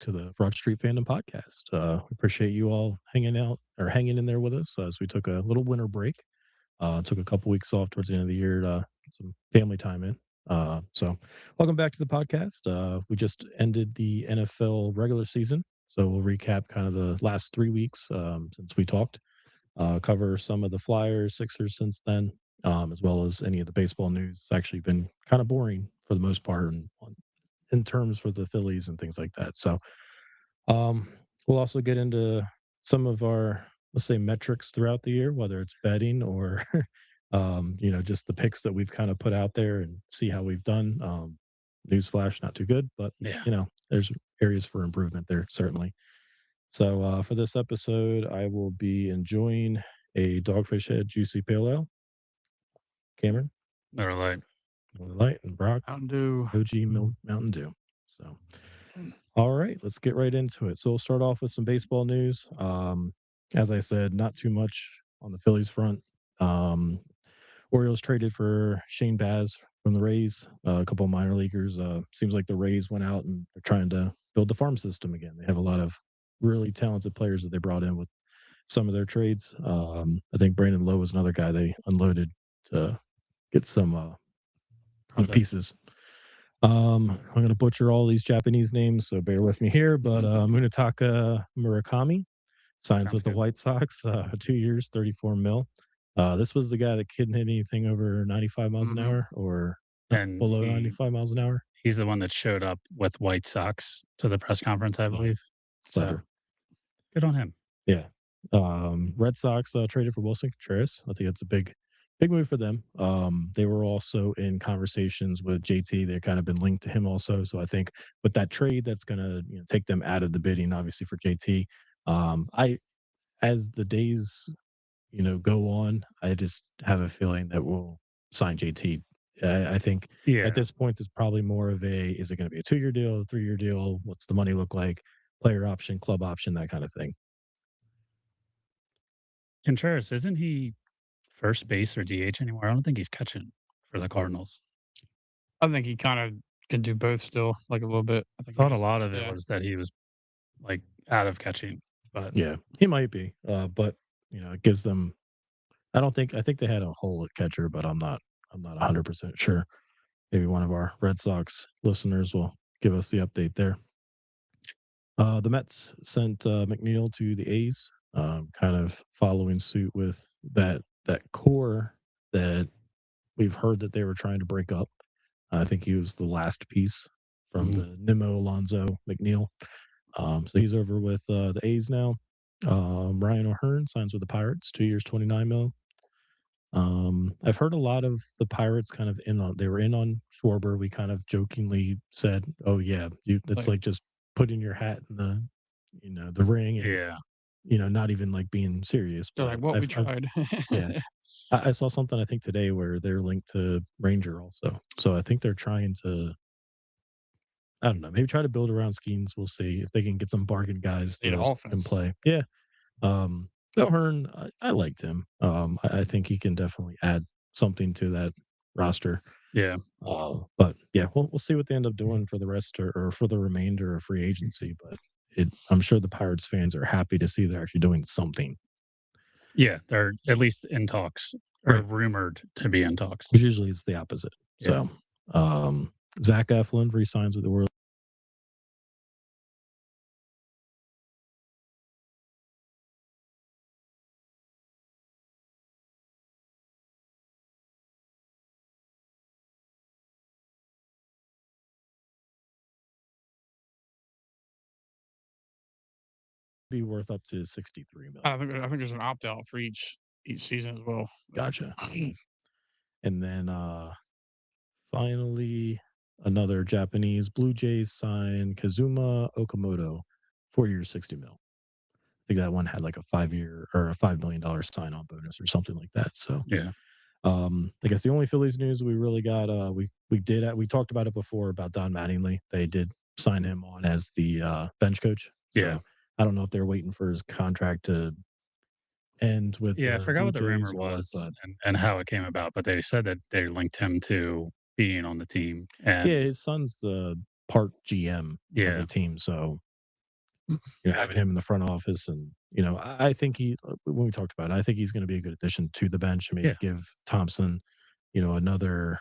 to the Broad Street Fandom Podcast. We appreciate you all hanging in there with us as we took a little winter break. Took a couple weeks off towards the end of the year to get some family time in. So, welcome back to the podcast. We just ended the NFL regular season, so we'll recap kind of the last 3 weeks since we talked. Cover some of the Flyers, Sixers since then, as well as any of the baseball news. It's actually been kind of boring for the most part, in terms for the Phillies and things like that. So, um, we'll also get into some of our, let's say, metrics throughout the year, whether it's betting or, just the picks that we've kind of put out there and see how we've done. Newsflash, not too good, but Yeah. there's areas for improvement there certainly. So for this episode, I will be enjoying a Dogfish Head Juicy Pale Ale. Cameron, Miller Lite. Miller Lite, and Brock, Mountain Dew. OG Mountain Dew. So, all right, let's get right into it. So we'll start off with some baseball news. As I said, not too much on the Phillies front. Orioles traded for Shane Baz from the Rays, a couple of minor leaguers. Seems like the Rays went out and they're trying to build the farm system again. They have a lot of really talented players that they brought in with some of their trades. I think Brandon Lowe was another guy they unloaded to get some pieces. I'm going to butcher all these Japanese names, so bear with me here. But Munetaka Murakami signs Sounds with the good. White Sox, 2 years, 34 mil. This was the guy that couldn't hit anything over 95 miles an hour or And below he- 95 miles an hour. He's the one that showed up with White Sox to the press conference, I believe. So Clever. good on him. Yeah. Red Sox traded for Wilson Contreras. I think it's a big move for them. They were also in conversations with JT. They've kind of been linked to him also. So I think with that trade, that's going to take them out of the bidding, obviously, for JT. As the days go on, I just have a feeling that we'll sign JT. I think at this point, it's probably more of is it going to be a 2-year deal, a 3-year deal? What's the money look like? Player option, club option, that kind of thing. Contreras, isn't he first base or DH anymore? I don't think he's catching for the Cardinals. I think he kind of can do both still, like a little bit. I thought a lot of it was that he was like out of catching, but yeah, he might be. But it gives them. I think they had a hole at catcher, but I'm not 100% sure. Maybe one of our Red Sox listeners will give us the update there. The Mets sent McNeil to the A's, kind of following suit with that core that we've heard that they were trying to break up. I think he was the last piece from the Nimmo, Alonso, McNeil. So he's over with the A's now. Ryan O'Hearn signs with the Pirates, 2 years, 29 mil. I've heard a lot of the Pirates kind of they were in on Schwarber. We kind of jokingly said, "Oh yeah, it's like just putting your hat in the ring and not even like being serious." They're like, "What we tried." Yeah, I saw something I think today where they're linked to Ranger also. So I think they're trying to, I don't know, maybe try to build around Skeens. We'll see if they can get some bargain guys offense. can play. Yeah. O'Hearn, I liked him. I think he can definitely add something to that roster. Yeah. But yeah, we'll see what they end up doing for the rest or for the remainder of free agency. But I'm sure the Pirates fans are happy to see they're actually doing something. Yeah, they're at least in talks or rumored to be in talks. Which usually it's the opposite. Yeah. So Zach Eflin re-signs with the World. Be worth up to 63 million. I think there's an opt out for each season as well. Gotcha. And then finally, another Japanese Blue Jays sign Kazuma Okamoto, 4 years, 60 mil. I think that one had like a 5-year or a $5 million sign on bonus or something like that. So yeah. I guess the only Phillies news we really got, we talked about it before about Don Mattingly. They did sign him on as the bench coach. So Yeah. I don't know if they're waiting for his contract to end with. Yeah, I forgot what the rumor Jays was and how it came about, but they said that they linked him to being on the team. And yeah, his son's the part GM of the team, so having him in the front office, and I think when we talked about it, I think he's going to be a good addition to the bench, and maybe Yeah. give Thompson, another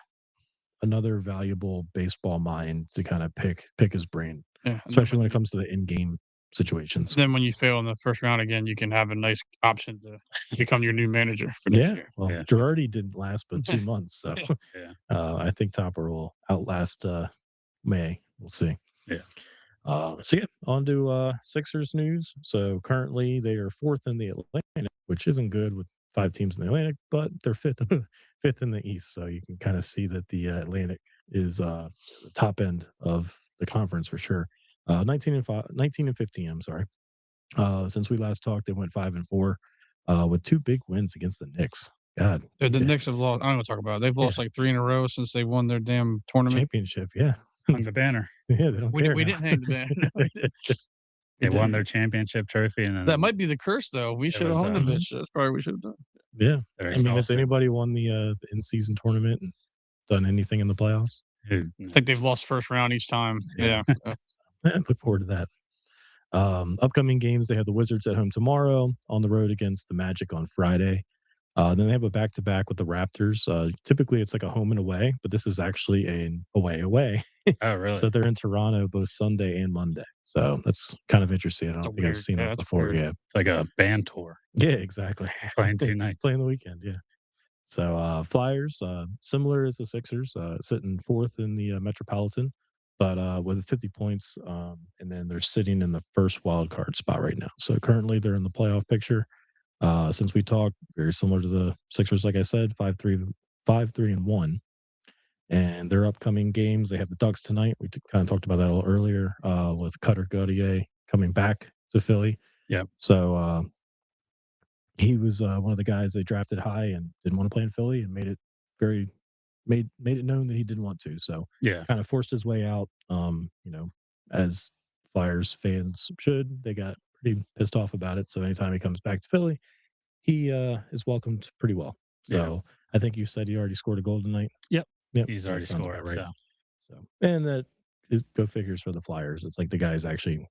valuable baseball mind to kind of pick his brain, Yeah, especially when it comes to the in-game situations. then when you fail in the first round again, you can have a nice option to become your new manager for next year. Well, Yeah. Girardi didn't last but 2 months, so Yeah. I think Topper will outlast May. We'll see. Yeah. So yeah, on to Sixers news. So currently they are 4th in the Atlantic, which isn't good with 5 teams in the Atlantic, but they're fifth in the East. So you can kind of see that the Atlantic is the top end of the conference for sure. 19 and 15. I'm sorry. Since we last talked, they went 5-4 with 2 big wins against the Knicks. God, The Knicks have lost. I don't want to talk about it. They've lost like 3 in a row since they won their damn tournament. championship. Yeah, Hung the banner. yeah, they don't care. We now. didn't hang the banner. No, we didn't. They won their championship trophy, and then That might be the curse, though. We should have was, hung the bitch. That's probably what we should have done. Yeah, they're I mean, has exhausted. anybody won the in-season tournament and done anything in the playoffs? Who- I think they've lost first round each time. Yeah. Yeah. I look forward to that. Upcoming games, they have the Wizards at home tomorrow, on the road against the Magic on Friday. Then they have a back-to-back with the Raptors. Typically, it's like a home and away, but this is actually an away. Oh, really? So they're in Toronto both Sunday and Monday. So that's kind of interesting. I don't think I've weird- seen yeah, that that's before. weird. Yeah. It's like a band tour. Yeah, exactly. Playing 2 nights. Playing the weekend, yeah. So Flyers, similar as the Sixers, sitting 4th in the Metropolitan, but with 50 points, and then they're sitting in the first wild card spot right now. So currently they're in the playoff picture. Since we talked, very similar to the Sixers, like I said, 5-3-1. And their upcoming games, they have the Ducks tonight. We kind of talked about that a little earlier, with Cutter Gauthier coming back to Philly. Yep. So he was one of the guys they drafted high and didn't want to play in Philly, and made it known that he didn't want to. So Yeah. kind of forced his way out. As Flyers fans should. They got pretty pissed off about it. So anytime he comes back to Philly, he is welcomed pretty well. So I think you said he already scored a goal tonight. Yep. Yep. He's that already sounds scored. about right. So And that is go figures for the Flyers. It's like the guy's actually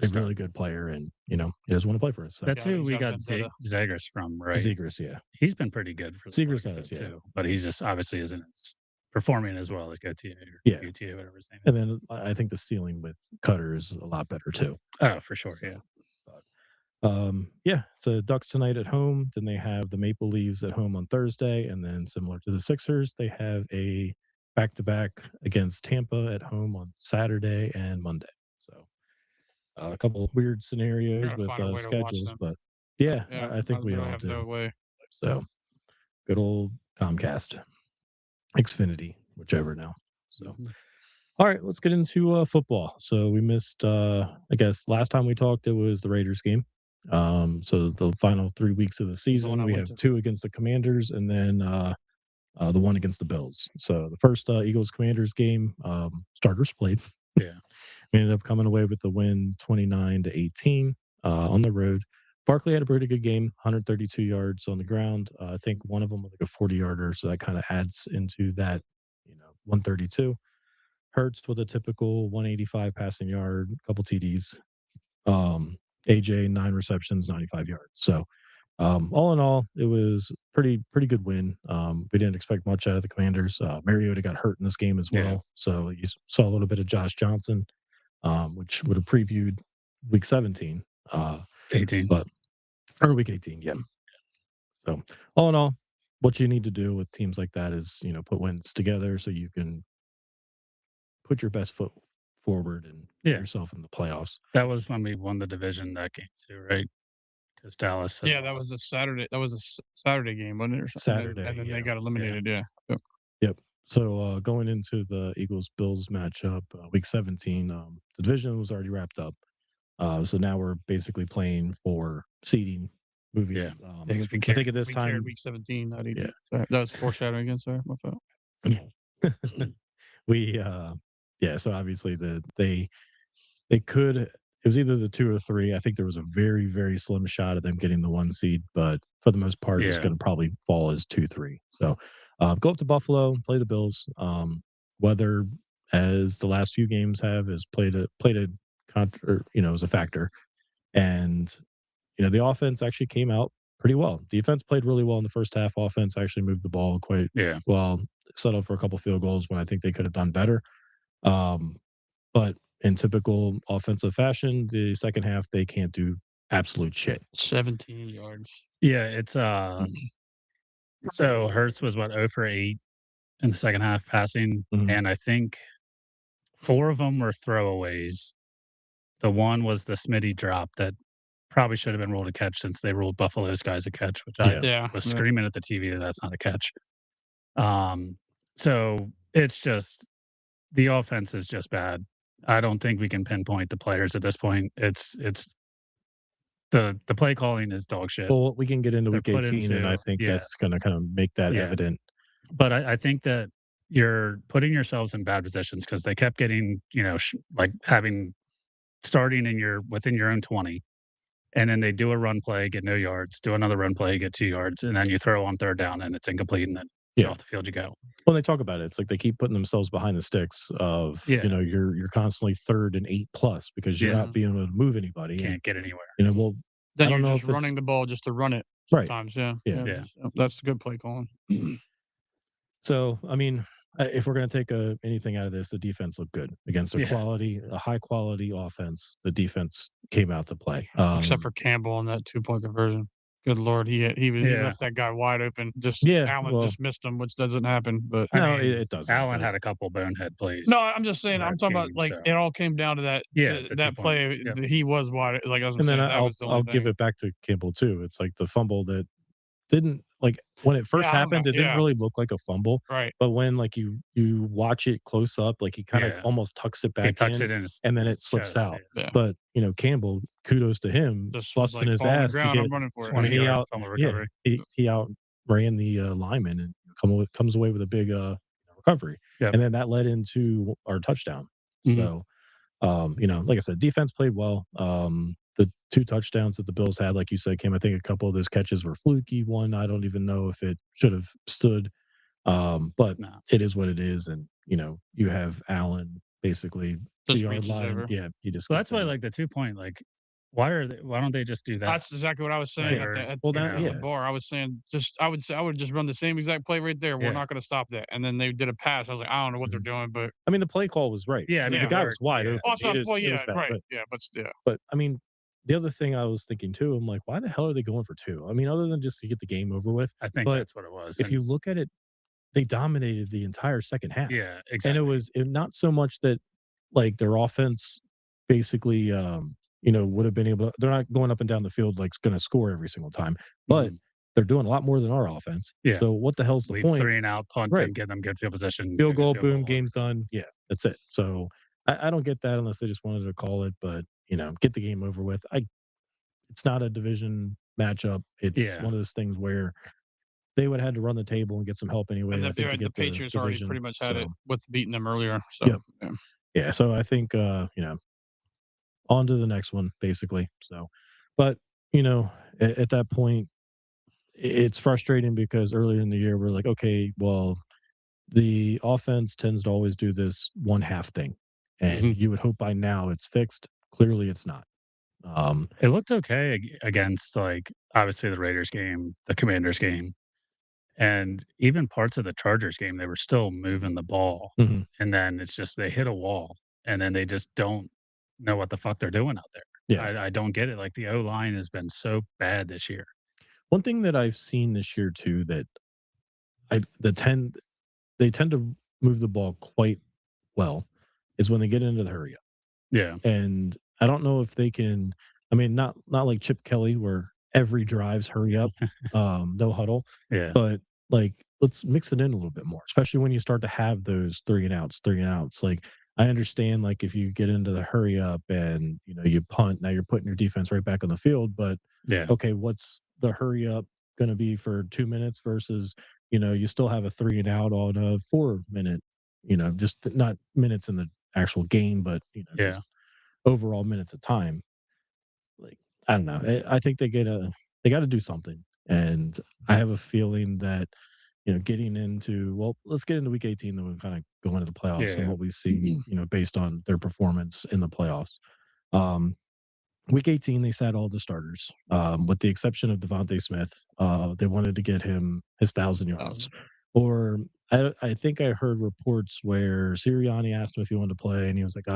a Star. really good player, and he doesn't want to play for us. So. That's who he's we out got vendetta. Zegers from, right? Zegers, yeah. He's been pretty good for the Zegers Flyers, has, though, yeah. too. But he's just obviously isn't performing as well as Gauthier or Yeah. Gauthier, whatever his name is. And then I think the ceiling with Cutter is a lot better too. Oh, for sure. So, Yeah. So Ducks tonight at home. Then they have the Maple Leafs at home on Thursday, and then similar to the Sixers, they have a back-to-back against Tampa at home on Saturday and Monday. So a couple of weird scenarios Gotta with find a way to watch schedules, them. but Yeah, I think we all have do. no way. So good old Comcast, Xfinity, whichever now. So. All right, let's get into football. So we missed, I guess, last time we talked, it was the Raiders game. So the final 3 weeks of the season, I we went have to. 2 against the Commanders, and then the one against the Bills. So the first Eagles-Commanders game, starters played. Yeah. We ended up coming away with the win 29-18 on the road. Barkley had a pretty good game, 132 yards on the ground. I think one of them was like a 40-yarder, so that kind of adds into that, 132. Hurts with a typical 185 passing yard, a couple TDs. AJ 9 receptions, 95 yards. So all in all, it was pretty good win. We didn't expect much out of the Commanders. Mariota got hurt in this game as well, Yeah. so you saw a little bit of Josh Johnson, which would have previewed Week 17, 18. or Week 18, yeah. So all in all, what you need to do with teams like that is put wins together so you can put your best foot forward and get yourself in the playoffs. That was when we won the division that game too, right? Because Dallas. Yeah, that was a Saturday. That was a Saturday game, wasn't it? Or something? Saturday, and then yeah. they got eliminated. Yeah. Yep. So going into the Eagles-Bills matchup, Week 17, the division was already wrapped up. So now we're basically playing for seeding. Moving. Yeah. I think at this time, Week 17. That was foreshadowing again. Sorry, my fault. we so obviously they could, it was either the 2 or 3. I think there was a very, very slim shot of them getting the 1 seed, but for the most part it's going to probably fall as 2-3. So go up to Buffalo, play the Bills. Weather, as the last few games have, has played a as a factor. And the offense actually came out pretty well. Defense played really well in the first half. Offense actually moved the ball quite well, settled for a couple field goals when I think they could have done better. But in typical offensive fashion, the second half they can't do absolute shit. 17 yards. Yeah, it's so Hurts was 0 for 8 in the second half passing, and I think 4 of them were throwaways. The one was the Smitty drop that probably should have been ruled a catch since they ruled Buffalo's guys a catch, which I was screaming at the TV that that's not a catch. So it's just the offense is just bad. I don't think we can pinpoint the players at this point. It's the play calling is dog shit. Well, we can get into week 18, and I think that's going to kind of make that evident. But I think that you're putting yourselves in bad positions because they kept getting, like having starting within your own 20. And then they do a run play, get no yards, do another run play, get 2 yards, and then you throw on third down and it's incomplete, and then off the field you go. Well, they talk about it. It's like they keep putting themselves behind the sticks of, you're constantly 3rd and 8+ because you're not being able to move anybody. Can't get anywhere. Well, then you're just running the ball just to run it sometimes. Right. Yeah. That's a good play calling. So, I mean, if we're going to take anything out of this, the defense looked good against a high quality offense. The defense came out to play, except for Campbell on that 2-point conversion. Good Lord, he left that guy wide open. Allen just missed him, which doesn't happen. But it doesn't. Allen had a couple bonehead plays. No, I'm just saying. I'm talking about it all came down to that. That play. He was wide. Like I was. And then I'll give it back to Campbell too. It's like the fumble that didn't when it first happened, it didn't really look like a fumble. Right. But when you watch it close up, he kind of almost tucks it back in, and then it slips out. Yeah. But Campbell, kudos to him, just busting his ass to get 20 out. He outran the lineman and comes away with a big recovery. Yep. And then that led into our touchdown. So like I said, defense played well. The 2 touchdowns that the Bills had, like you said, I think a couple of those catches were fluky. One, I don't even know if it should have stood. But it is what it is. And, you have Allen basically the yard line. Yeah. He just, that's why the 2-point, why don't they just do that? That's exactly what I was saying at the bar. I was saying I would just run the same exact play right there. We're not going to stop that. And then they did a pass. I was like, I don't know what they're doing, but I mean, the play call was right. Yeah, I mean, the guy was wide open. But I mean, the other thing I was thinking too, I'm like, why the hell are they going for 2? I mean, other than just to get the game over with. I think that's what it was. If you look at it, they dominated the entire second half. Yeah, exactly. And it was not so much that their offense basically would have been able to, they're not going up and down the field going to score every single time, but they're doing a lot more than our offense. Yeah. So what the hell's the point? 3 and out, punt, and get them good field position. Field goal, boom, game's done. Yeah, that's it. So I don't get that unless they just wanted to call it, but get the game over with. It's not a division matchup. It's one of those things where they would have had to run the table and get some help anyway. And I think to get the Patriots the already pretty much had it with beating them earlier. So yeah. So I think on to the next one basically. So, but at that point, it's frustrating because earlier in the year we're like, okay, well, the offense tends to always do this one half thing, and you would hope by now it's fixed. Clearly, it's not. It looked okay against obviously the Raiders game, the Commanders game, and even parts of the Chargers game. They were still moving the ball, and then it's just they hit a wall, and then they just don't know what the fuck they're doing out there. Yeah, I don't get it. The O line has been so bad this year. One thing that I've seen this year too that they tend to move the ball quite well is when they get into the hurry up. Yeah. And I don't know if they can, I mean, not like Chip Kelly where every drive's hurry up, no huddle. Yeah. But let's mix it in a little bit more, especially when you start to have those 3 and outs. I understand if you get into the hurry up and you punt, now you're putting your defense right back on the field, but okay, what's the hurry up going to be for 2 minutes versus you still have a 3 and out on a 4-minute, just not minutes in the actual game, but just overall minutes of time. I don't know. I think they got to do something, and I have a feeling that getting into let's get into week 18, then we'll kind of go into the playoffs and what we see, based on their performance in the playoffs. week 18, they sat all the starters, with the exception of Devontae Smith. They wanted to get him his 1,000 yards. Or I think I heard reports where Sirianni asked him if he wanted to play, and he was like,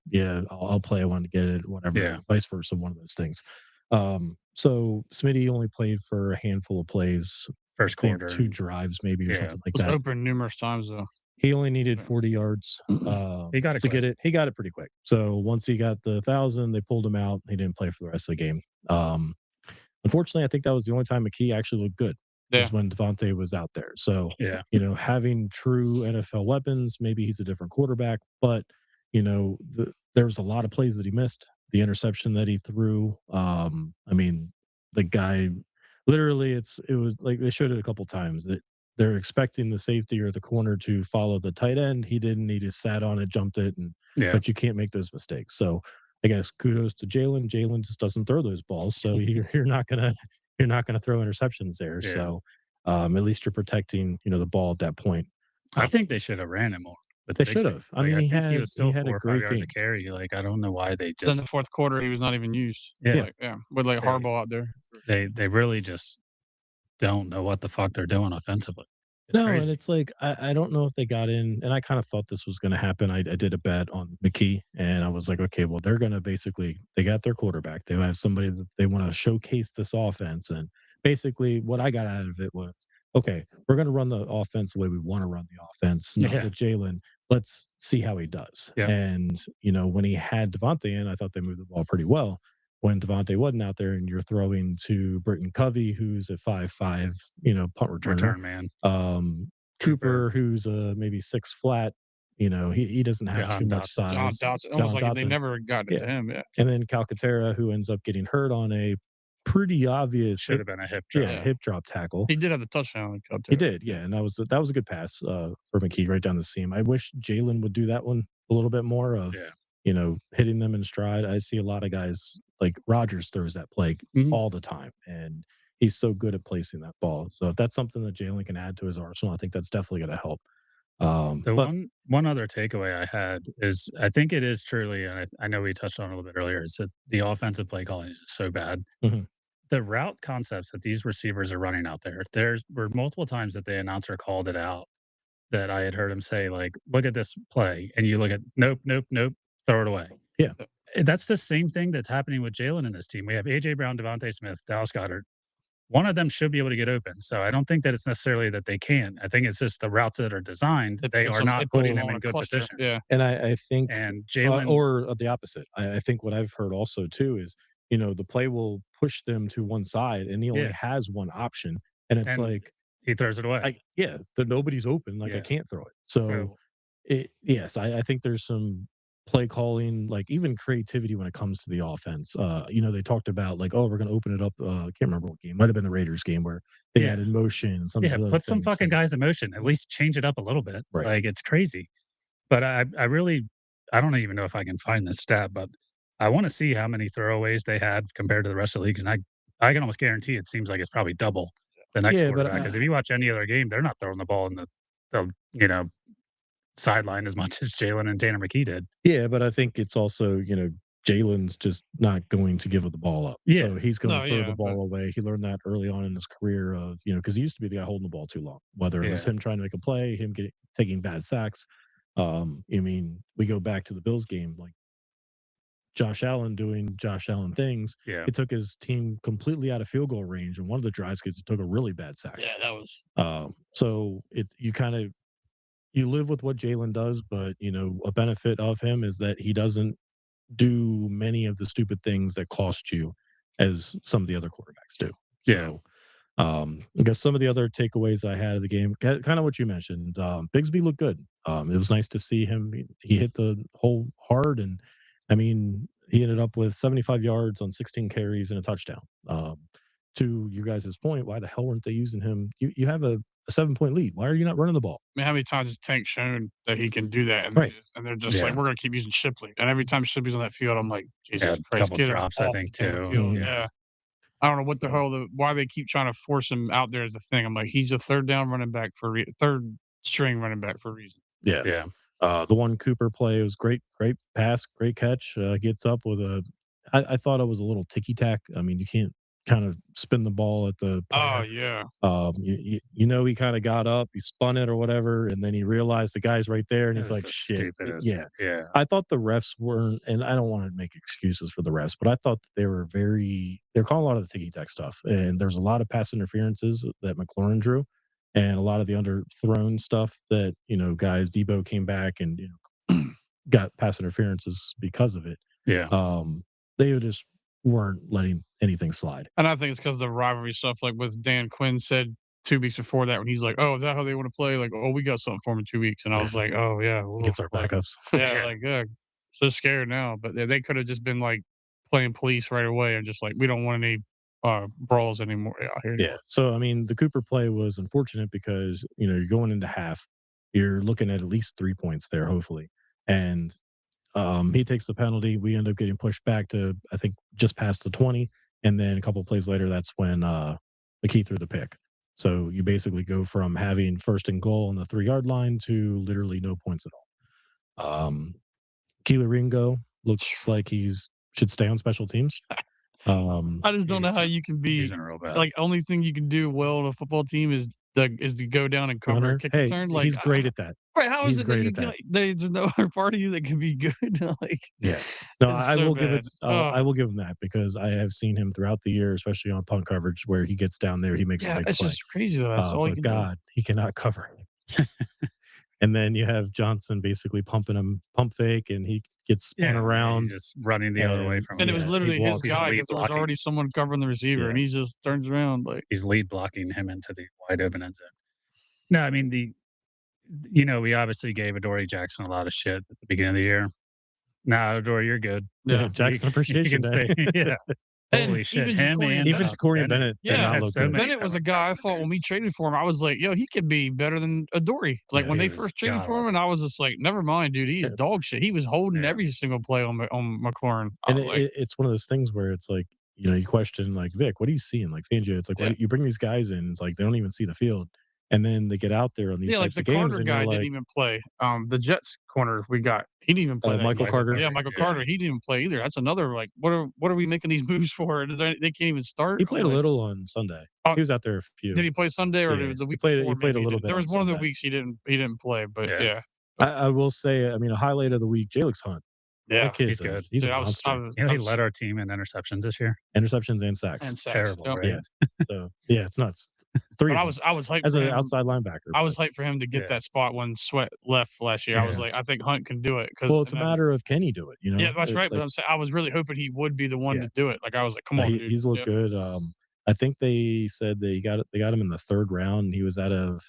yeah, I'll play. I wanted to get it, whatever, Yeah. vice versa, one of those things. So Smitty only played for a handful of plays, First quarter. 2 drives maybe or something like was that. open numerous times, though. He only needed 40 yards He got it to quick. get it. He got it pretty quick. So once he got the 1,000, they pulled him out. He didn't play for the rest of the game. Unfortunately, I think that was the only time McKee actually looked good. Yeah. Was when Devontae was out there. So, Yeah. having true NFL weapons, maybe he's a different quarterback, but there was a lot of plays that he missed. The interception that he threw. I mean, the guy literally it was like they showed it a couple times that they're expecting the safety or the corner to follow the tight end. He didn't. He just sat on it, jumped it, but you can't make those mistakes. So I guess kudos to Jalen. Jalen just doesn't throw those balls, so you're not gonna throw interceptions there. Yeah. So at least you're protecting the ball at that point. I think they should have ran it more. But they should have. I mean, he was still 4 a or 5 great yards game. a carry. Like, I don't know why they Then just the fourth quarter, he was not even used. Yeah. With Harbaugh out there. They really just don't know what the fuck they're doing offensively. It's crazy. And it's like I don't know if they got in, and I kind of thought this was going to happen. I did a bet on McKee, and I was like, okay, well, they're going to they got their quarterback. They have somebody that they want to showcase this offense, and basically, what I got out of it was, okay, we're going to run the offense the way we want to run the offense, not with Jalen. Let's see how he does. Yeah. And when he had Devontae in, I thought they moved the ball pretty well. When Devontae wasn't out there and you're throwing to Britton Covey, who's a 5'5", punt returner. Return man. Cooper, who's maybe 6 flat, he doesn't have too much size. John Dotson. Almost like they never got to him. Yeah. And then Calcaterra, who ends up getting hurt on a pretty obvious should have been a hip drop. Yeah, hip drop tackle. He did have the touchdown. He did, yeah, and that was a good pass for McKee right down the seam. I wish Jalen would do that one a little bit more of hitting them in stride. I see a lot of guys like Rodgers throws that play all the time, and he's so good at placing that ball. So if that's something that Jalen can add to his arsenal, I think that's definitely going to help. One other takeaway I had is I think it is truly, and I know we touched on it a little bit earlier, is that the offensive play calling is just so bad. Mm-hmm. The route concepts that these receivers are running out there were multiple times that the announcer called it out that I had heard him say, like, look at this play, and you look at nope, throw it away. Yeah. That's the same thing that's happening with Jalen in this team. We have A.J. Brown, Devontae Smith, Dallas Goedert. One of them should be able to get open. So I don't think that it's necessarily that they can. I think it's just the routes that are designed. They are not putting them in good position. Yeah. And I think, and Jalen, or the opposite. I think what I've heard also too is, the play will push them to one side, and he only has one option, and it's like he throws it away. Nobody's open. Like I can't throw it. So, I think there's some play calling, like even creativity when it comes to the offense. They talked about like, oh, we're going to open it up. I can't remember what game. Might have been the Raiders game where they added motion. Put some fucking guys in motion. At least change it up a little bit. Right. Like it's crazy. But I don't even know if I can find this stat, but I want to see how many throwaways they had compared to the rest of the league. And I can almost guarantee it seems like it's probably double the next quarterback. Because if you watch any other game, they're not throwing the ball in the sideline as much as Jalen and Tanner McKee did. Yeah, but I think it's also, Jalen's just not going to give the ball up. Yeah. So he's going to throw the ball away. He learned that early on in his career of, because he used to be the guy holding the ball too long, whether it was him trying to make a play, him taking bad sacks. We go back to the Bills game, like Josh Allen doing Josh Allen things. Yeah. It took his team completely out of field goal range in one of the drives because he took a really bad sack. Yeah, that was. So you live with what Jalen does, but a benefit of him is that he doesn't do many of the stupid things that cost you as some of the other quarterbacks do. Yeah. So, I guess some of the other takeaways I had of the game, kind of what you mentioned, Bigsby looked good. It was nice to see him. He hit the hole hard, and he ended up with 75 yards on 16 carries and a touchdown. To you guys' point, why the hell weren't they using him? You have a 7-point lead. Why are you not running the ball? I mean, how many times has Tank shown that he can do that? And they're just like, we're going to keep using Shipley. And every time Shipley's on that field, I'm like, Jesus Christ, get drops, I think, too. Yeah. I don't know what the hell, why they keep trying to force him out there is the thing. I'm like, he's a third string running back for a reason. Yeah. Yeah. The one Cooper play was great pass, great catch. Gets up with a I thought it was a little ticky tack. I mean, you can't kind of spin the ball at the Oh player. yeah. You know, he kind of got up, he spun it or whatever, and then he realized the guy's right there, and That he's was like, the "Shit!" stupidest. Yeah, Yeah. I thought the refs weren't, and I don't want to make excuses for the refs, but I thought that they were they're calling a lot of the ticky tack stuff, and there's a lot of pass interferences that McLaurin drew, and a lot of the underthrown stuff that guys Debo came back and got pass interferences because of it. Yeah. They just weren't letting anything slide. And I think it's because the rivalry stuff, like with Dan Quinn said 2 weeks before that when he's like, "Oh, is that how they want to play?" Like, "Oh, we got something for him in 2 weeks," and I was like, "Oh yeah, Against our like, backups. yeah, like so scared now." But they could have just been like playing police right away and just like, we don't want any brawls anymore out here. Yeah. So I mean, the Cooper play was unfortunate because you're going into half, you're looking at least 3 points there, hopefully, and he takes the penalty. We end up getting pushed back to I think just past the 20, and then a couple of plays later, that's when McKee threw the pick. So you basically go from having first and goal on the 3-yard line to literally no points at all. Keeler Ringo looks like he's should stay on special teams. I just don't know how you can be He's been real bad. like, only thing you can do well on a football team is to go down and cover a Gunner, kick hey, return. Like, he's great at that. right? How is He's it that great you at can? that. There's no other part of you that can be good. Like, Yeah. No, it's I so will give bad. it. I will give him that because I have seen him throughout the year, especially on punt coverage, where he gets down there, he makes a Yeah, big it's play. just crazy though. That's all he But can do. God, he cannot cover. And then you have Johnson basically pumping him pump fake, and he gets spun around. He's just running the other way and from And him. it was he literally his walks guy lead because there was blocking. already someone covering the receiver, Yeah. and he just turns around like He's lead blocking him into the wide open end zone. No, I mean we obviously gave Adoree Jackson a lot of shit at the beginning of the year. Nah, Adoree, you're good. Yeah. Jackson appreciation can day. stay. Yeah. And Holy shit. even Him Jacory and Even Jacory Bennett did Yeah. not had look so good. many Bennett was a covered guy pass I thought when we interference. traded for him, I was like, yo, he could be better than Adoree. Like Yeah, when he they was first traded for him, god-awful. and I was just like, never mind, dude, he's dog shit. He was holding Yeah. every single play on McLaurin. I And was like, it's one of those things where it's like, you question like, Vic, what are you seeing? Like Fangio, it's like, why Yeah. do you bring these guys in? It's like they don't even see the field, and then they get out there on these yeah, like types the of games, Carter and guy you're didn't like, even play. The Jets corner we got, he didn't even play that Michael game. Carter. Yeah, Michael Yeah. Carter, he didn't even play either. That's another like, what are we making these moves for? They can't even start. He I'm played a like, little on Sunday. Oh, He was out there a few. did he play Sunday or Yeah, it was the he week played. before? He played a Maybe little bit there on was one of the Sunday. weeks he didn't play, but yeah. I will say, I mean, a highlight of the week, Jalix Hunt. Yeah, that kid's he's good. He's Dude, a monster. He led our team in interceptions this year. Interceptions and sacks. and sacks. Terrible, Yep. right? Yeah. So yeah, it's nuts. 3 But of I them was hyped as for an him. outside linebacker. I was hyped for him to get Yeah. that spot when Sweat left last year. I was Yeah. like, I think Hunt can do it. Well, it's a matter of can he do it? Yeah, that's right. But Like, I'm saying I was really hoping he would be the one Yeah. to do it. Like I was like, come on, dude. he's looked Yeah. good. I think they said they got him in the 3rd round. And he was out of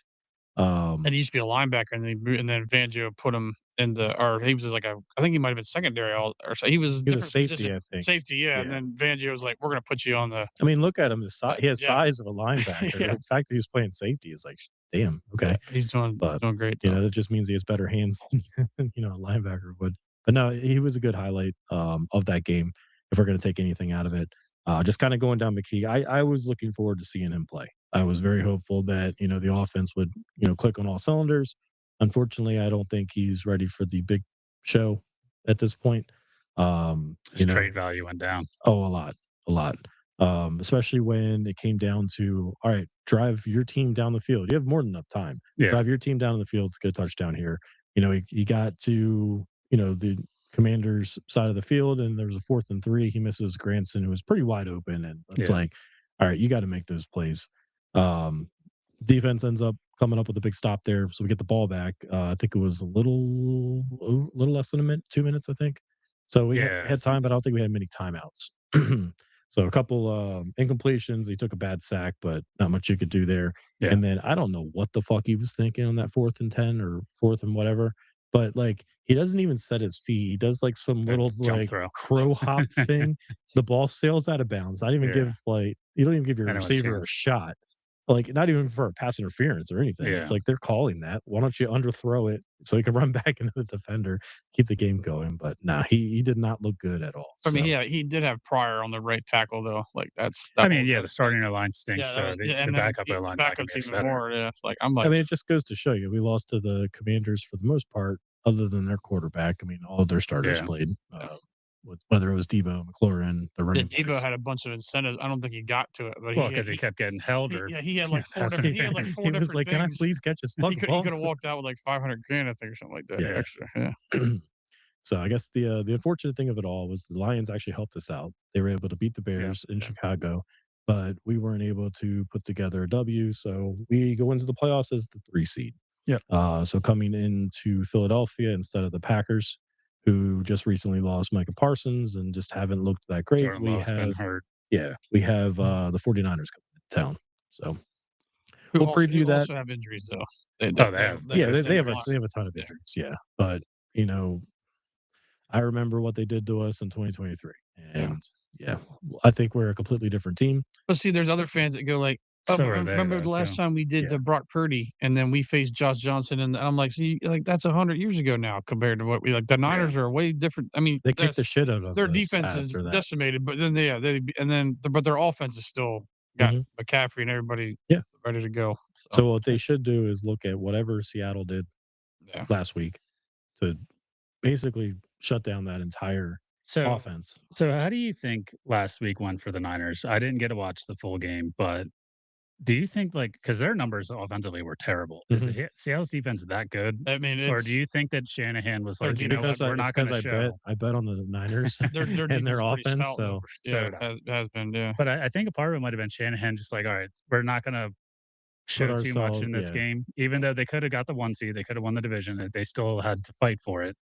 And he used to be a linebacker, and then Fangio put him in or he was just like I think he might have been secondary or so. He was he was a different safety, position. I think. Safety, yeah. And Yeah. then Fangio was like, we're gonna put you on the. I mean, look at him. He has Yeah. size of a linebacker. Yeah. The fact that he was playing safety is like, damn, okay. Yeah, he's doing great. Though. That just means he has better hands than a linebacker would. But no, he was a good highlight of that game. If we're going to take anything out of it, just kind of going down McKee. I was looking forward to seeing him play. I was very hopeful that the offense would click on all cylinders. Unfortunately, I don't think he's ready for the big show at this point. His trade value went down. Oh, a lot. Especially when it came down to, all right, drive your team down the field. You have more than enough time. Yeah. Drive your team down the field to get a touchdown here. He got to, the Commanders' side of the field, and there was a 4th and 3. He misses Granson, who was pretty wide open. And it's like, all right, you got to make those plays. Defense ends up coming up with a big stop there. So we get the ball back. I think it was a little less than a minute, 2 minutes, I think. So we had time, but I don't think we had many timeouts. So a couple incompletions. He took a bad sack, but not much you could do there. Yeah. And then I don't know what the fuck he was thinking on that 4th and 10 or 4th and whatever. But like he doesn't even set his feet. He does like some little jump like throw. crow hop thing. The ball sails out of bounds. Not even give you don't even give your receiver a shot. Like not even for a pass interference or anything. Yeah. It's like they're calling that. Why don't you underthrow it so he can run back into the defender, keep the game going? But nah, he did not look good at all. I mean, yeah, he did have Pryor on the right tackle though. Like that the starting line stinks. Yeah, so the backup line backup's even better. more. Yeah, it's like I mean, it just goes to show you we lost to the Commanders for the most part, other than their quarterback. I mean, all of their starters played. whether it was Debo, McLaurin, the Yeah, running Debo backs. had a bunch of incentives. I don't think he got to it, but Well, because he kept getting held, or he had like four passing different. He had like interference. four He was different like, "Can I things. please catch this He fucking could ball?" have walked out with like 500 grand, I think, or something like that. Yeah. Extra. Yeah. So I guess the unfortunate thing of it all was the Lions actually helped us out. They were able to beat the Bears in Chicago, but we weren't able to put together a W. So we go into the playoffs as the 3 seed. Yep. So coming into Philadelphia instead of the Packers, who just recently lost Micah Parsons and just haven't looked that great. Jordan Love's been hurt. We have the 49ers coming to town. So Who we'll also, preview who that. also have injuries though. They have They have a ton of injuries. Yeah, but I remember what they did to us in 2023, and I think we're a completely different team. But see, there's other fans that go like, remember the last time we did the Brock Purdy, and then we faced Josh Johnson, and I'm like, see, like that's 100 years ago now compared to what we like. The Niners are way different. I mean, they kicked the shit out of their defense is decimated, but then but their offense is still got McCaffrey and everybody ready to go. So what they should do is look at whatever Seattle did last week to basically shut down that entire offense. So how do you think last week went for the Niners? I didn't get to watch the full game, but do you think because their numbers offensively were terrible? Is Seattle's defense that good? I mean, or do you think that Shanahan was like, we're not going to show? I bet on the Niners their and their offense. So it has been, yeah. But I think a part of it might have been Shanahan just like, all right, we're not going to show too much in this game, even though they could have got the 1 seed, they could have won the division, they still had to fight for it.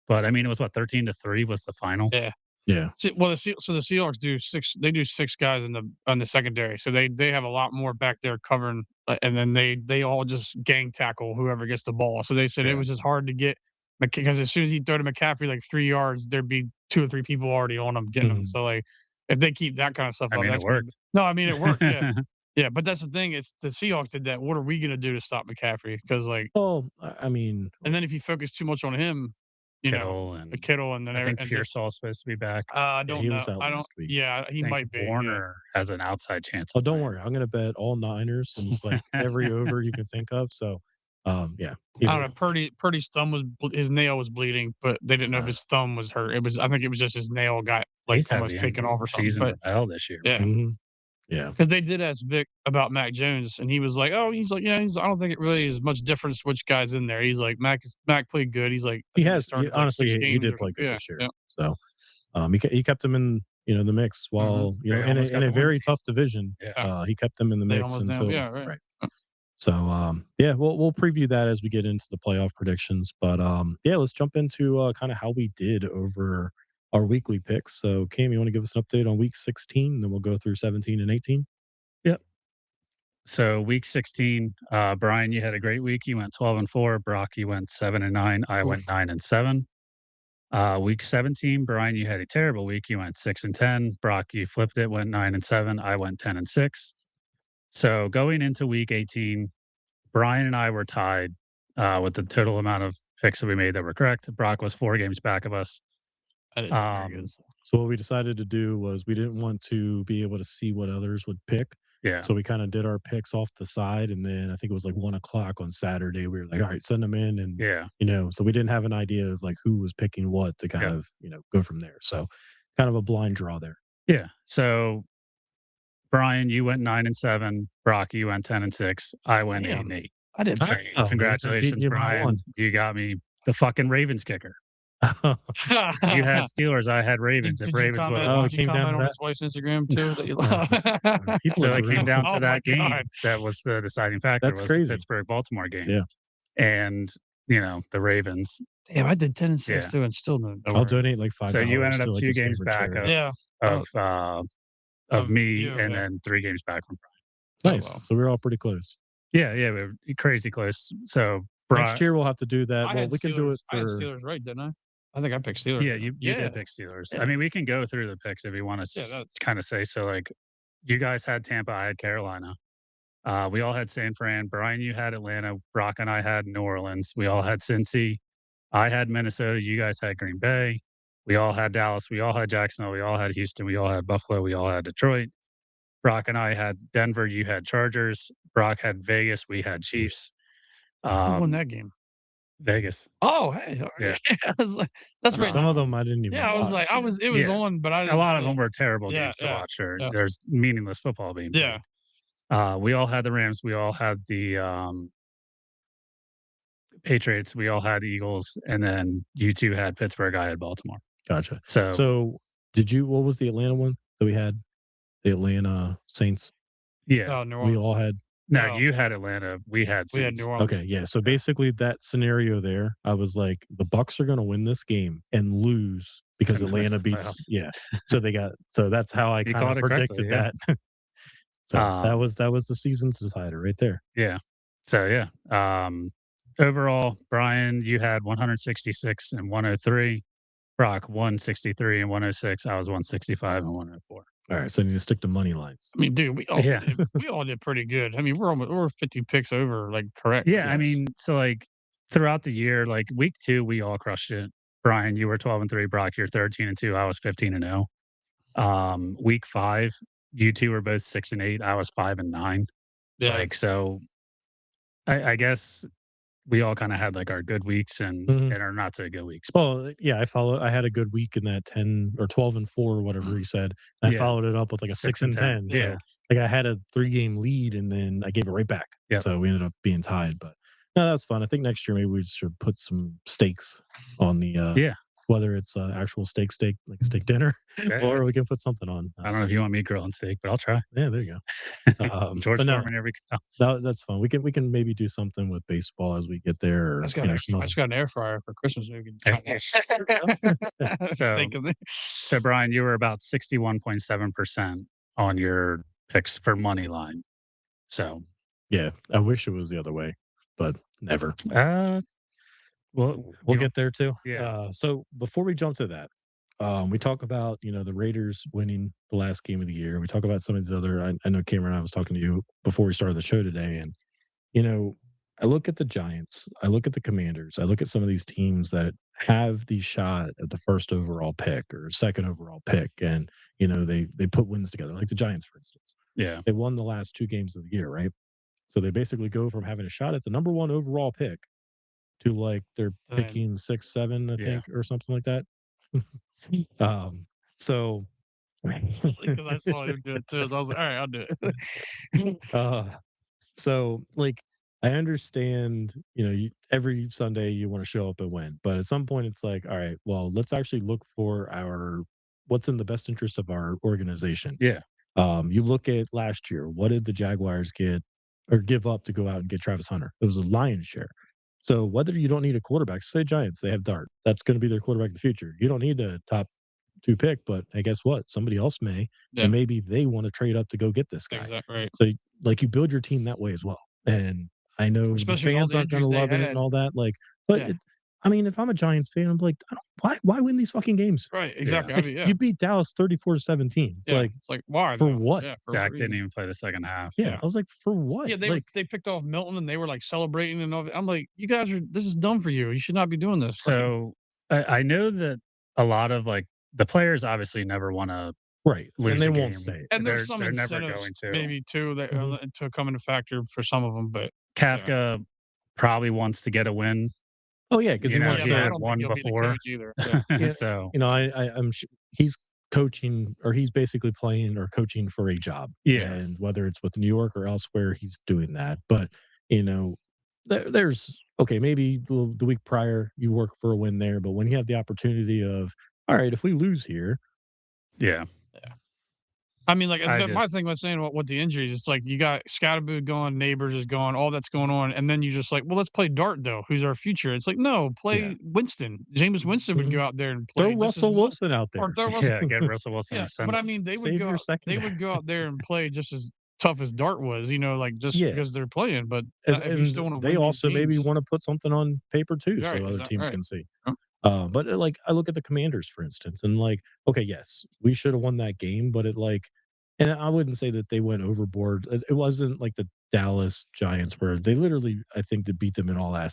But I mean, it was 13-3 was the final. Yeah. Yeah. Well, the Seahawks do 6. They do 6 guys on the secondary, so they have a lot more back there covering, and then they all just gang tackle whoever gets the ball. So they said it was just hard to get because as soon as he throw to McCaffrey like 3 yards, there'd be 2 or 3 people already on him getting him. So like if they keep that kind of stuff up, it worked. No, I mean it worked. Yeah. Yeah, but that's the thing. It's the Seahawks did that. What are we gonna do to stop McCaffrey? Because I mean, and then if you focus too much on him. Kittle and then I think Pearsall's supposed to be back. I don't know. Was out last week. Yeah, he might be. Warner has an outside chance. Oh, don't worry. I'm going to bet all Niners and just like every over you can think of. So, I don't know. Purdy's thumb his nail was bleeding, but they didn't know if his thumb was hurt. I think it was just his nail got almost taken off or something. Season for Bell this year. Yeah. Yeah, because they did ask Vic about Mac Jones, and he was like, "Oh, I don't think it really is much difference which guys in there." He's like, "Mac played good." He's like, he did play good this year. Yeah. So, he kept him in the mix while in a very tough division. Yeah. He kept them in the mix until right. So we'll preview that as we get into the playoff predictions. But let's jump into kind of how we did over our weekly picks. So, Cam, you want to give us an update on week 16, and then we'll go through 17 and 18? Yep. So, week 16, Brian, you had a great week. You went 12-4. Brock, you went 7-9. I went 9-7. Week 17, Brian, you had a terrible week. You went 6-10. Brock, you flipped it, went 9-7. I went 10-6. So, going into week 18, Brian and I were tied with the total amount of picks that we made that were correct. Brock was 4 games back of us. So what we decided to do was we didn't want to be able to see what others would pick. Yeah. So we kind of did our picks off the side, and then I think it was like 1:00 on Saturday. We were like, all right, send them in, and so we didn't have an idea of like who was picking what to kind of go from there. So kind of a blind draw there. Yeah. So Brian, you went 9-7. Brock, you went 10-6. I went 8-8. I didn't say. Congratulations, Brian. You got me the fucking Ravens kicker. You had Steelers, I had Ravens. Did you comment on his wife's Instagram too? So it came down to that game. That was the deciding factor. That's crazy. The Pittsburgh-Baltimore game. Yeah. And, the Ravens. Damn, I did 10-6 too, and still no. I'll donate like $5. So you ended up 2 games back of me, and then 3 games back from Brian. Nice. So we're all pretty close. Yeah, we're crazy close. So next year we'll have to do that. Well, we can do it for. I had Steelers right, didn't I? I think I picked Steelers. Yeah, you did pick Steelers. Yeah. I mean, we can go through the picks if you want to kind of say so. Like, you guys had Tampa, I had Carolina. We all had San Fran. Brian, you had Atlanta. Brock and I had New Orleans. We all had Cincy. I had Minnesota. You guys had Green Bay. We all had Dallas. We all had Jacksonville. We all had Houston. We all had Buffalo. We all had Detroit. Brock and I had Denver. You had Chargers. Brock had Vegas. We had Chiefs. Who won that game? Vegas. Oh, hey, all Yeah. right. I was like, that's right. Some of them I didn't even Yeah, I was like, watch. it was Yeah. on, but I A didn't lot of see them it. were terrible Yeah, games to yeah, watch. Or yeah. there's meaningless football being Yeah. played. We all had the Rams. We all had the Patriots. We all had Eagles, and then you two had Pittsburgh. I had Baltimore. Gotcha. So So what was the Atlanta one that we had? The Atlanta Saints. yeah, Oh, New We Orleans. all had. no, No. you had Atlanta. We had We had Saints. New Orleans. Okay, yeah. So basically, that scenario there, I was like, the Bucks are going to win this game and lose because To miss Atlanta the beats. playoffs. Yeah. So that's how I You kind called of it correctly, predicted yeah. that. So that Um, was the season's decider right there. Yeah. So yeah. Overall, Brian, you had 166 and 103. Brock 163 and 106. I was 165 and 104. All right, so I need to stick to money lines. I mean, dude, Yeah. we all did pretty good. I mean, we're 50 picks over, like, correct. Yeah, I Yes. mean, so like throughout the year, like week 2, we all crushed it. Brian, you were 12 and 3. Brock, you're 13 and 2. I was 15 and 0. Week 5, you two were both 6 and 8. I was 5 and 9. Yeah. Like so, I guess we all kind of had like our good weeks and Mhm. and our not so good weeks. Well, yeah, I had a good week in that 10 or 12 and 4, whatever he said. And Yeah. I followed it up with like a 6 and 10. So Yeah. like I had a 3-game lead and then I gave it right back. Yep. So we ended up being tied. But no, that's fun. I think next year maybe we should put some stakes on the Yeah. whether it's actual steak, like a steak dinner, Okay, or we that's- can put something on. I don't know if you want me grilling steak, but I'll try. Yeah, there you go. George but no, Foreman, here we go. that's fun. We can maybe do something with baseball as we get there. Or, I you know, just got an air fryer for Christmas. So we can Okay. so, steak in there. So Brian, you were about 61.7% on your picks for money line. So yeah, I wish it was the other way, but never. well, We'll get there too. Yeah. So before we jump to that, we talk about the Raiders winning the last game of the year. We talk about some of these other. I know Cameron and I was talking to you before we started the show today, and I look at the Giants, I look at the Commanders, I look at some of these teams that have the shot at the first overall pick or second overall pick, and they put wins together, like the Giants, for instance. Yeah. They won the last 2 games of the year, right? So they basically go from having a shot at the number 1 overall pick to like they're Then- picking 6, 7, I Yeah. think, or something like that. So Because I saw him do it too. So I was like, all right, I'll do it. so like I understand, every Sunday you want to show up and win, but at some point it's like, all right, well, let's actually look for what's in the best interest of our organization. Yeah. You look at last year, what did the Jaguars get or give up to go out and get Travis Hunter? It was a lion's share. So whether you don't need a quarterback, say Giants, they have Dart. That's going to be their quarterback in the future. You don't need a top 2 pick, but hey, guess what? Somebody else may, Yeah. and maybe they want to trade up to go get this guy. Exactly right. So like you build your team that way as well. And I know Especially the with all fans the aren't going to injuries they love it had. and all that. Like, but Yeah. I mean, if I'm a Giants fan, I'm like, why win these fucking games? Right. Exactly. Like, I mean, yeah. you beat Dallas 34-17. It's Yeah. like, It's like, why? for though? what? Yeah, for Dak what didn't reason? even play the second half. yeah, I was like, for what? Yeah, like, they picked off Milton and they were like celebrating and all. I'm like, you guys this is dumb for you. You should not be doing this. So I know that a lot of like the players obviously never want to right. lose And they a won't game. say it. and they're- there's some they're never incentives going to. maybe too that Mhm. to come into factor for some of them, but Kafka probably wants to get a win. Oh yeah, because he You know, wants he yeah, but had I don't one think he'll before. be the coach either. Yeah. Yeah. So I'm sure he's coaching or he's basically playing or coaching for a job. Yeah. And whether it's with New York or elsewhere, he's doing that. But, there's okay, maybe the week prior you work for a win there, but when you have the opportunity of, all right, if we lose here, yeah. I mean, like I my just- thing was saying what the injuries. It's like you got Scatterboo going, Neighbors is going, all that's going on, and then you just like, well, let's play Dart though. Who's our future? It's like, no, play Yeah. Winston. Jameis Winston would Mhm. go out there and play. throw just as Russell well. Wilson out there. Or throw Russell. Yeah, get Russell Wilson. Yeah, a center. but I mean, they Save would go. your Out, they secondary. would go out there and play just as tough as Dart was. Like just Yeah. because they're playing. But As- if you still want and to they win these also maybe games- want to put something on paper too, Right, so is other that teams right? can see. Huh? But like I look at the Commanders, for instance, and like, okay, yes, we should have won that game, but and I wouldn't say that they went overboard. It wasn't like the Dallas Giants where they literally, I think, they beat them in all Yeah. Well,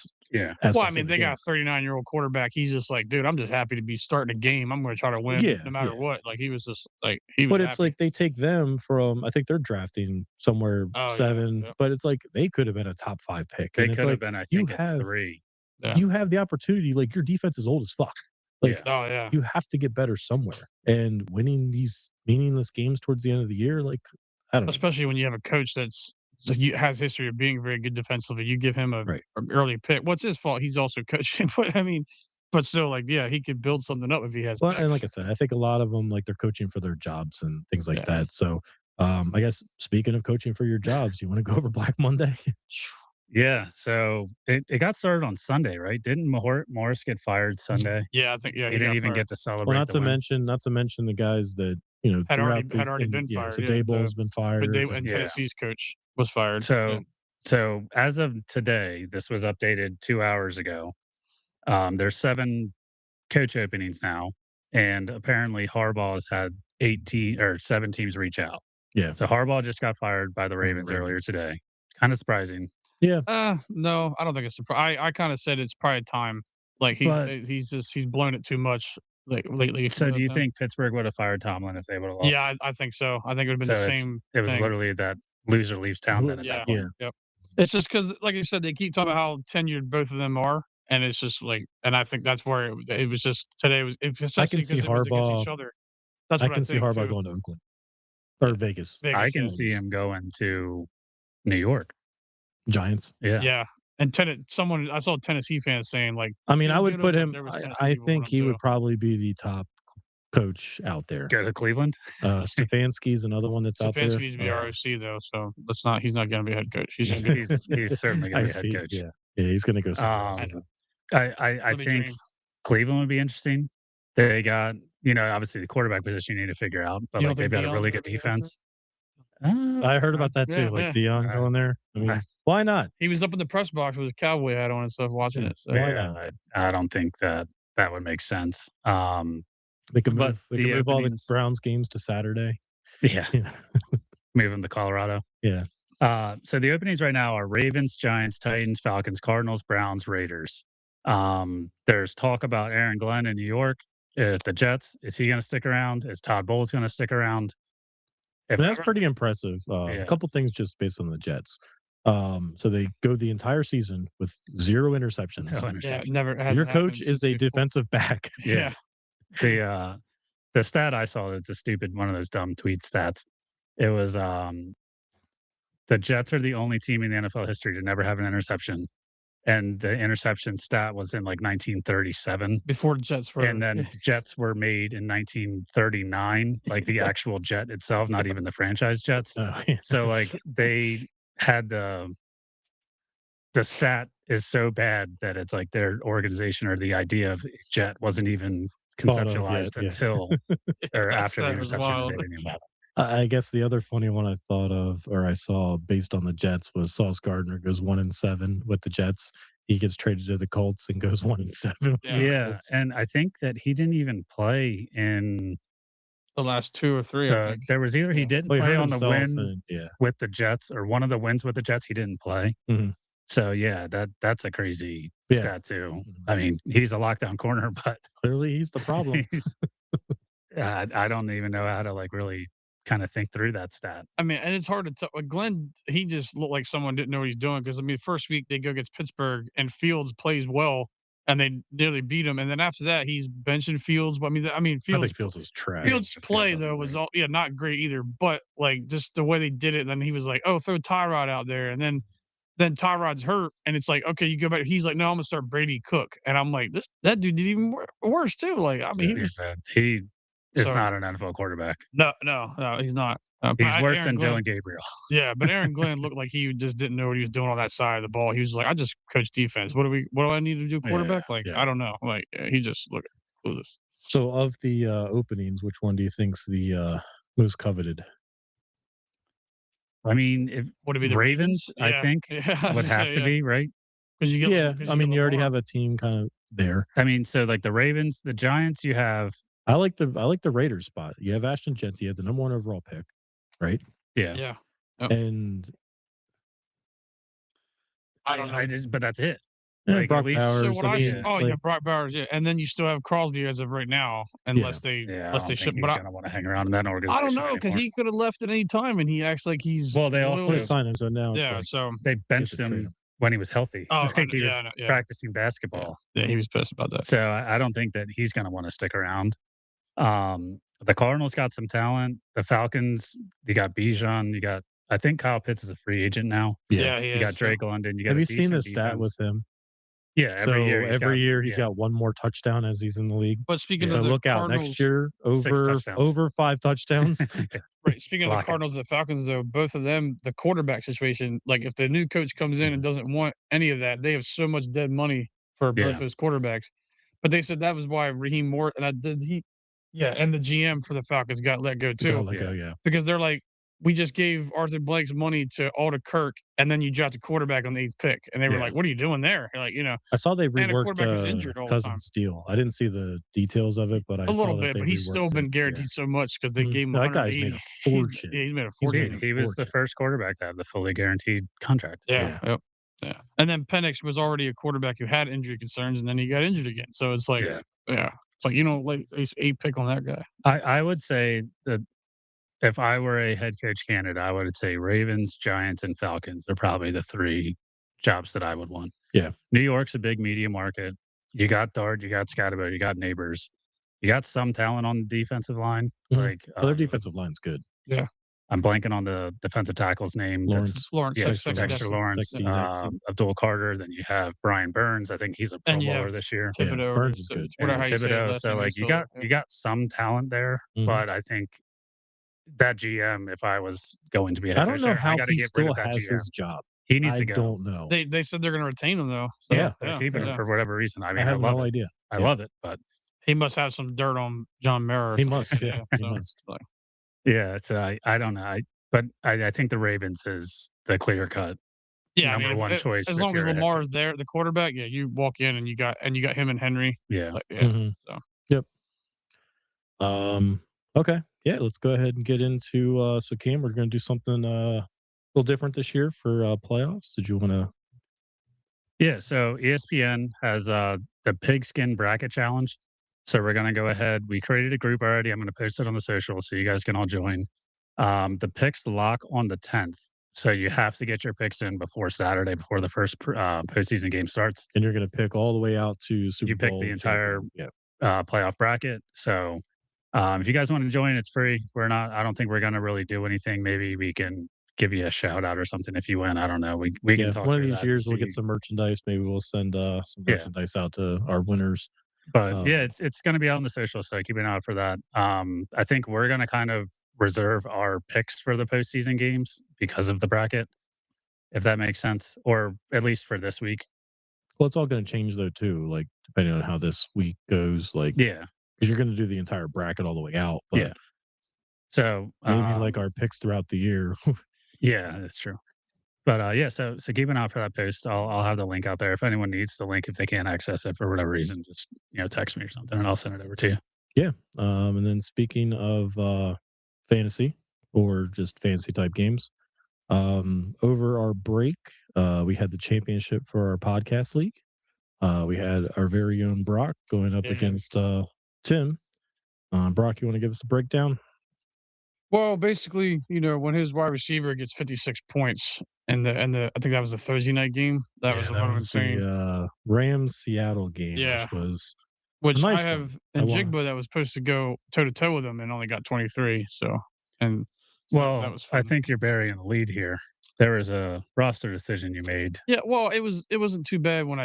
I aspects mean, of the they game. got a 39-year-old quarterback. He's just like, dude, I'm just happy to be starting a game. I'm going to try to win Yeah, no matter yeah. what. Like he was just like he was. But it's happy. like they take them from, I think they're drafting somewhere Oh, yeah, 7, yeah. but it's like they could have been a top 5 pick. They And it's could have like been, I you think, at have 3. Yeah. you have the opportunity. Like your defense is old as fuck. Like Oh yeah. you have to get better somewhere. And winning these meaningless games towards the end of the year, like I don't know. Especially when you have a coach has history of being very good defensively. You give him Right. an early pick. What's his fault? He's also coaching. But I mean, but still, like, yeah, he could build something up if he has Well, and picks. like I said, I think a lot of them like they're coaching for their jobs and things like Yeah. that. So I guess speaking of coaching for your jobs, you want to go over Black Monday? Yeah. So it got started on Sunday, right? Didn't Morris get fired Sunday? Yeah, I think He he didn't got even fired. get to Well, celebrate not the to win. mention the guys that Had already throughout the been yeah. fired. So Yeah, Dayball's been fired. and Yeah. Tennessee's coach was fired. So Yeah. so as of today, this was updated 2 hours ago. There's 7 coach openings now, and apparently Harbaugh has had 7 teams reach out. Yeah, So Harbaugh just got fired by the the Ravens earlier Ravens. today. Kind of surprising. yeah. No, I don't think it's surprising. I kind of said it's probably time. Like But he's blown it too much like lately. so do you But, think Pittsburgh would have fired Tomlin if they would have lost? yeah, I think so. I think it would have been the So same it was thing. literally that loser leaves town then at Yeah. that point. Yeah. Yep. It's just because, like you said, they keep talking about how tenured both of them are, and it's just like, and I think that's where it was just today was especially see because it was against Harbaugh. each other. That's I what I can see think Harbaugh too. going to Oakland or Vegas. I Vegas, can yeah. see him going to New York. Giants. Yeah. Yeah, and someone I saw Tennessee fans saying like, I mean, I "He'll would get put over it." him. There was Tennessee I people think want he him would too. probably be the top coach out there. Go to Cleveland. Stefanski's another one that's out there. Stefanski needs to be ROC though, so let's not. He's not going to be head coach. He's He's certainly going I to be head see. coach. Yeah, yeah, he's going to go somewhere else. Um, isn't I Let me think dream. Cleveland would be interesting. They got, obviously the quarterback position you need to figure out, but You like don't they've think got a Deion's really gonna good be the head coach? defense. he? I heard about that too. Yeah, Like yeah. Dion going there. I mean, why not? He was up in the press box with his cowboy hat on and stuff watching it. So Why Yeah, not? I don't think that would make sense. They could But move. They the could move all the openings- Browns games to Saturday. Yeah, Yeah. move them to Colorado. Yeah. So the openings right now are Ravens, Giants, Titans, Falcons, Cardinals, Browns, Raiders. There's talk about Aaron Glenn in New York. If the Jets, is he going to stick around? Is Todd Bowles going to stick around? If That's pretty impressive. Yeah. A couple things just based on the Jets. So they go the entire season with 0 interceptions. No yeah, interception. never. Hasn't Your happened coach is since a before. defensive back. Yeah. The stat I saw, it's a stupid one of those dumb tweet stats. It was the Jets are the only team in the NFL history to never have an interception. And the interception stat was in like 1937. Before the Jets were. And then the Jets were made in 1939, like the actual jet itself, not even the franchise Jets. Oh, yeah. So like they had the stat is so bad that it's like their organization or the idea of jet wasn't even Thought of yet, conceptualized yeah. until or That after the stat was interception. wild. They didn't even have it. I guess the other funny one I thought of, or I saw based on the Jets, was Sauce Gardner goes 1-7 with the Jets. He gets traded to the Colts and goes 1-7. with the Yeah, Colts. and I think that he didn't even play in. The last 2 or 3, I think. There was either he Yeah. didn't Well, he play hurt on the himself win and- yeah. with the Jets, or one of the wins with the Jets. He didn't play. Mhm. So yeah, that's a crazy Yeah. stat too. Mhm. I mean, he's a lockdown corner, but Clearly, he's the problem. he's, I don't even know how to like really kind of think through that stat. I mean, and it's hard to tell. Glenn, he just looked like someone didn't know what he's doing because I mean, first week they go against Pittsburgh and Fields plays well and they nearly beat him, and then after that he's benching Fields. But I mean, I Fields. think Fields was trash. Fields' play Fields though wasn't was not great either. But like just the way they did it, then he was like, "Oh, throw Tyrod out there," and then Tyrod's hurt, and it's like, okay, you go back. He's like, "No, I'm gonna start Brady Cook," and I'm like, that dude did even worse too. Like, I mean, he was He is So- not an NFL quarterback. no, he's not. He's worse Aaron than Glenn- Dylan Gabriel. Yeah, but Aaron Glenn looked like he just didn't know what he was doing on that side of the ball. He was like, "I just coach defense. What do I need to do quarterback?" Like, yeah. I don't know. Like, he just looked clueless. So, of the openings, which one do you think's the most coveted? I mean, if Would it be the Ravens, I Yeah. think Yeah, I was would gonna have say, to yeah. be right. 'Cause you get, Yeah, 'cause I mean, get you already Lamar. have a team kind of there. I mean, so like the Ravens, the Giants, you have I like the Raiders spot. You have Ashton Jets. You have the number 1 overall pick, right? yeah. Yeah. Yep. And I don't know. But that's it. yeah, Like, at Brock least- Bowers. So what I I s- mean, oh like, yeah, Brock Bowers, yeah, and then you still have Crosby as of right now, unless they Yeah, I unless don't they think should. he's But going to want to hang around in that organization. I don't know because anymore. he could have left at any time, and he acts like he's Well, they loyal. also they signed him, so now it's Oh, yeah. like, So they you have benched to trade him when he was healthy. Oh, Like he was I know, yeah, practicing basketball. yeah, he was pissed about that. So I don't think that he's going to want to stick around. The Cardinals got some talent. The Falcons, you got Bijan. You got, I think Kyle Pitts is a free agent now. Yeah, he You is. got Drake London. You got Have a you seen the decent stat with defense. him? Yeah, every year He's got one more touchdown as he's in the league. But speaking So of the look out Cardinals, next year 6 touchdowns. over 5 touchdowns. right? Speaking of the Lock it. Cardinals and the Falcons, though, both of them, the quarterback situation, like if the new coach comes in and doesn't want any of that, they have so much dead money for both Yeah. those quarterbacks. But they said that was why Raheem Morris and and the GM for the Falcons got let go too, Yeah. because they're like, we just gave Arthur Blank's money to Alda Kirk, and then you dropped a quarterback on the 8th pick, and they were Yeah. like, "What are you doing there?" Like, I saw they and a reworked quarterback who's injured all the time. Cousin Steele. I didn't see the details of it, but I A saw little that bit, they but he's still reworked been it. guaranteed so much because they Mhm. gave him That guy's 180. made a fortune. He's made a He's fortune. made a He was the fortune. first quarterback to have the fully guaranteed contract. Yeah. And then Penix was already a quarterback who had injury concerns, and then he got injured again. So it's like, it's like, like he's 8 pick on that guy. I would say that if I were a head coach candidate, I would say Ravens, Giants, and Falcons are probably the 3 jobs that I would want. Yeah. New York's a big media market. You got Dart, you got Scatterbo, you got Neighbors. You got some talent on the defensive line. Mhm. Like Their defensive line's good. Yeah. I'm blanking on the defensive tackle's name. Lawrence. Lawrence, Dexter Lawrence, Sexton. Abdul Carter. Then you have Brian Burns. I think he's a Pro And you Bowler have this year. Thibodeau. Burns is good. Whatever how you say his Thibodeau. last So name, like he's you still- got some talent there, Mhm. but I think that GM, if I was going to be a head I don't coach know there, how I got to he get rid still of that has GM. his job. He needs I to go. don't know. They said they're going to retain him though. So, Yeah, They're keeping him for whatever reason. I mean, I have love no it. idea. I love it, but he must have some dirt on John Mara. or He something. must. Yeah, he so, must. like, yeah, it's I don't know. But I think the Ravens is the clear cut yeah, number one choice. as if long as you're a head Lamar coach. is there, the quarterback. Yeah, you walk in and you got him and Henry. Yeah. Like, Mhm. So Yep. Okay. Yeah, let's go ahead and get into so Cam, we're gonna do something a little different this year for playoffs. Did you wanna Yeah, so ESPN has the pigskin bracket challenge. So we're gonna go ahead. We created a group already. I'm gonna post it on the social so you guys can all join. The picks lock on the 10th. So you have to get your picks in before Saturday, before the first postseason game starts. and you're gonna pick all the way out to Super You pick Bowl the entire champion. playoff bracket. So if you guys want to join, it's free. I don't think we're gonna really do anything. Maybe we can give you a shout out or something if you win. I don't know. We can talk one of through these that to years we'll get see. some merchandise. Maybe we'll send some Yeah. merchandise out to our winners. But yeah, it's going to be out on the social, so keep an eye out for that. I think we're going to kind of reserve our picks for the postseason games because of the bracket, if that makes sense, or at least for this week. Well, it's all gonna change though too, like depending on how this week goes, like Yeah, because you're gonna do the entire bracket all the way out. But yeah. So maybe like our picks throughout the year. yeah, that's true. But yeah, so keep an eye out for that post. I'll have the link out there. If anyone needs the link, if they can't access it for whatever reason, just text me or something, and I'll send it over to you. Yeah. And then speaking of fantasy or just fantasy type games, over our break, we had the championship for our podcast league. We had our very own Brock going up against Tim. Brock, you want to give us a breakdown? Well, basically, when his wide receiver gets 56 points, and the I think that was the Thursday night game. That was what I'm saying. The Rams Seattle game, Yeah. which was I nice have one. and Jigba that was supposed to go toe to toe with him and only got 23. So that was fun. I think you're burying the lead here. There was a roster decision you made. Yeah, well, it wasn't too bad when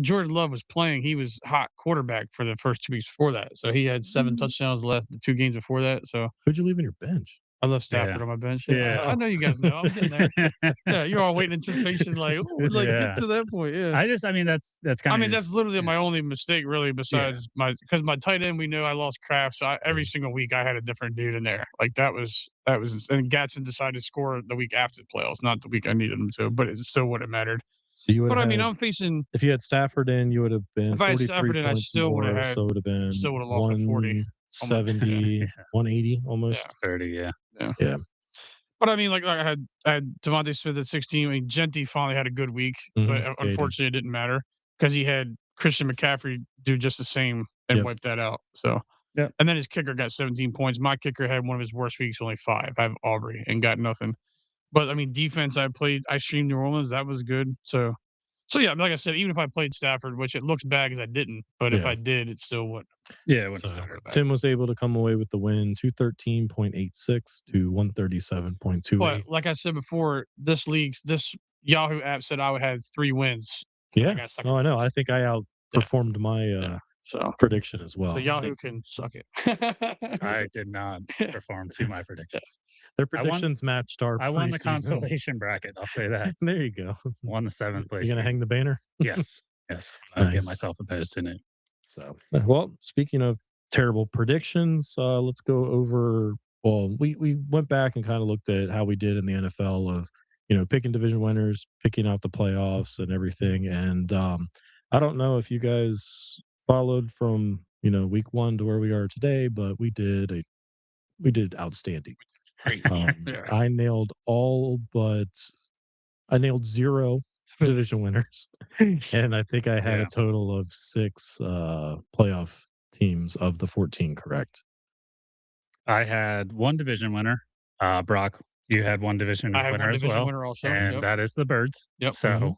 Jordan Love was playing. He was hot quarterback for the first 2 weeks before that. So he had 7 touchdowns the 2 games before that. So Who'd you leave in your bench? I left Stafford on my bench. Yeah. I know you guys know. I'm getting there. Yeah, you're all waiting anticipation, like, get to that point. Yeah. I mean, that's kind of. That's literally my only mistake, really. Besides because my tight end, we know I lost Kraft, so every single week I had a different dude in there. Like that was, and Gatson decided to score the week after the playoffs, not the week I needed him to, but it still wouldn't have mattered. So you would. But I mean, I'm facing. If you had Stafford in, you would have been. If I had 43 Stafford in, I points still would have more, had. So it would have been. Still would have lost by 40. 170, 180 almost. 30, Yeah. But I mean, like I had Devontae Smith at 16. I mean, Genti finally had a good week, but unfortunately, it didn't matter because he had Christian McCaffrey do just the same and wipe that out. So, and then his kicker got 17 points. My kicker had one of his worst weeks, only 5. I have Aubrey and got nothing. But I mean, defense. I streamed New Orleans. That was good. So yeah. Like I said, even if I played Stafford, which it looks bad because I didn't, but if Yeah. I did, it still wouldn't. Yeah, it wouldn't So still go back. Tim was able to come away with the win, 213.86 to 137.28. But like I said before, this Yahoo app said I would have 3 wins. And I Yeah. got stuck. Oh, I know. I think I outperformed my So prediction as well. Yahoo can suck it. I did not perform to my prediction. Their I won- predictions matched our I won the preseason. consolation bracket. I'll say that. There you go. Won the 7th place. You gonna game. hang the banner? Yes. Yes. I'll get Nice. myself a post in it. So, well, speaking of terrible predictions, let's go over. Well, we went back and kind of looked at how we did in the NFL of, picking division winners, picking out the playoffs and everything. And I don't know if you guys followed from, week 1 to where we are today, but we did outstanding. I nailed I nailed 0 division winners, and I think I had a total of 6 playoff teams of the 14 correct. I had 1 division winner. Brock, you had 1 division I had winner one as division well, winner also. and Yep. that is the Birds. Yep. So,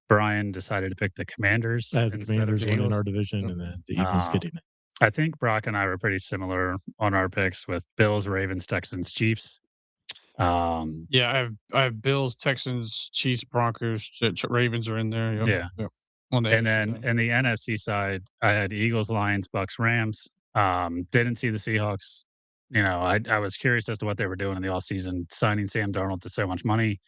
Brian decided to pick the Commanders. I had the instead of Commanders the winning Eagles. our division, and then the Eagles getting it. I think Brock and I were pretty similar on our picks with Bills, Ravens, Texans, Chiefs. Yeah, I have Bills, Texans, Chiefs, Broncos, Ravens are in there. Yep. Yeah. Yep. On the And AFC then side. in the NFC side, I had Eagles, Lions, Bucks, Rams. Didn't see the Seahawks. I was curious as to what they were doing in the offseason, signing Sam Darnold to so much money,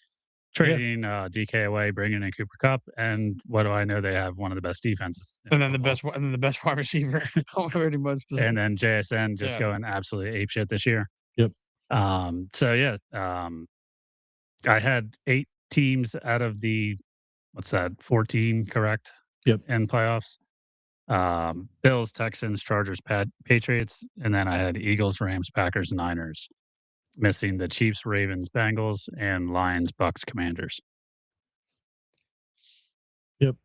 trading DK away, bringing in Cooper Kupp, and what do I know? They have one of the best defenses. and then the best wide receiver. Pretty much. And then JSN just going absolutely apeshit this year. Yep. I had 8 teams out of the 14 correct? Yep. In playoffs. Bills, Texans, Chargers, Patriots, and then I had Eagles, Rams, Packers, Niners, missing the Chiefs, Ravens, Bengals, and Lions, Bucks, Commanders. Yep.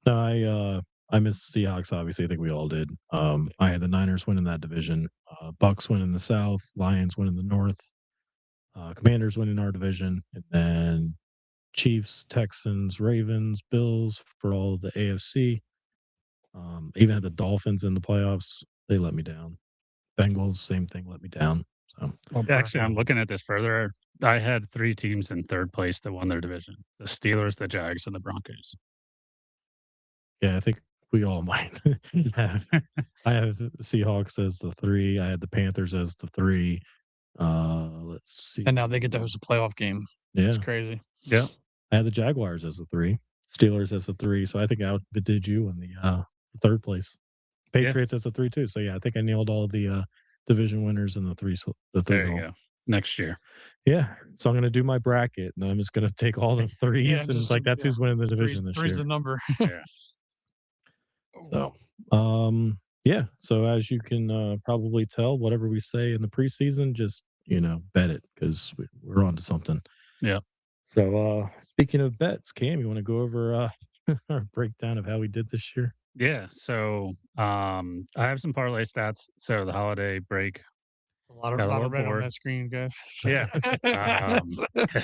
No, I missed Seahawks. Obviously, I think we all did. I had the Niners winning that division, Bucks winning the South, Lions winning the North, Commanders winning our division, and then Chiefs, Texans, Ravens, Bills for all of the AFC. Even had the Dolphins in the playoffs. They let me down. Bengals, same thing, let me down. So Actually, I'm looking at this further. I had 3 teams in 3rd place that won their division: the Steelers, the Jags, and the Broncos. yeah, I think we all might have. I have Seahawks as the 3. I had the Panthers as the 3. Let's see. And now they get to host a playoff game. Yeah, It's crazy. Yeah. I had the Jaguars as the 3, Steelers as the 3. So I think I outdid you in the 3rd place. Patriots as the 3 too. So yeah, I think I nailed all the division winners in the 3. There you go. Next year. Yeah. So I'm going to do my bracket, and then I'm just going to take all the 3s and that's who's winning the division this year. 3's the number. Yeah. So, yeah. So as you can probably tell, whatever we say in the preseason, just bet it because we're on to something. Yeah. So speaking of bets, Cam, you want to go over our breakdown of how we did this year? Yeah. So I have some parlay stats. So the holiday break. A lot of Got a little red on bored. that screen, guys. Yeah.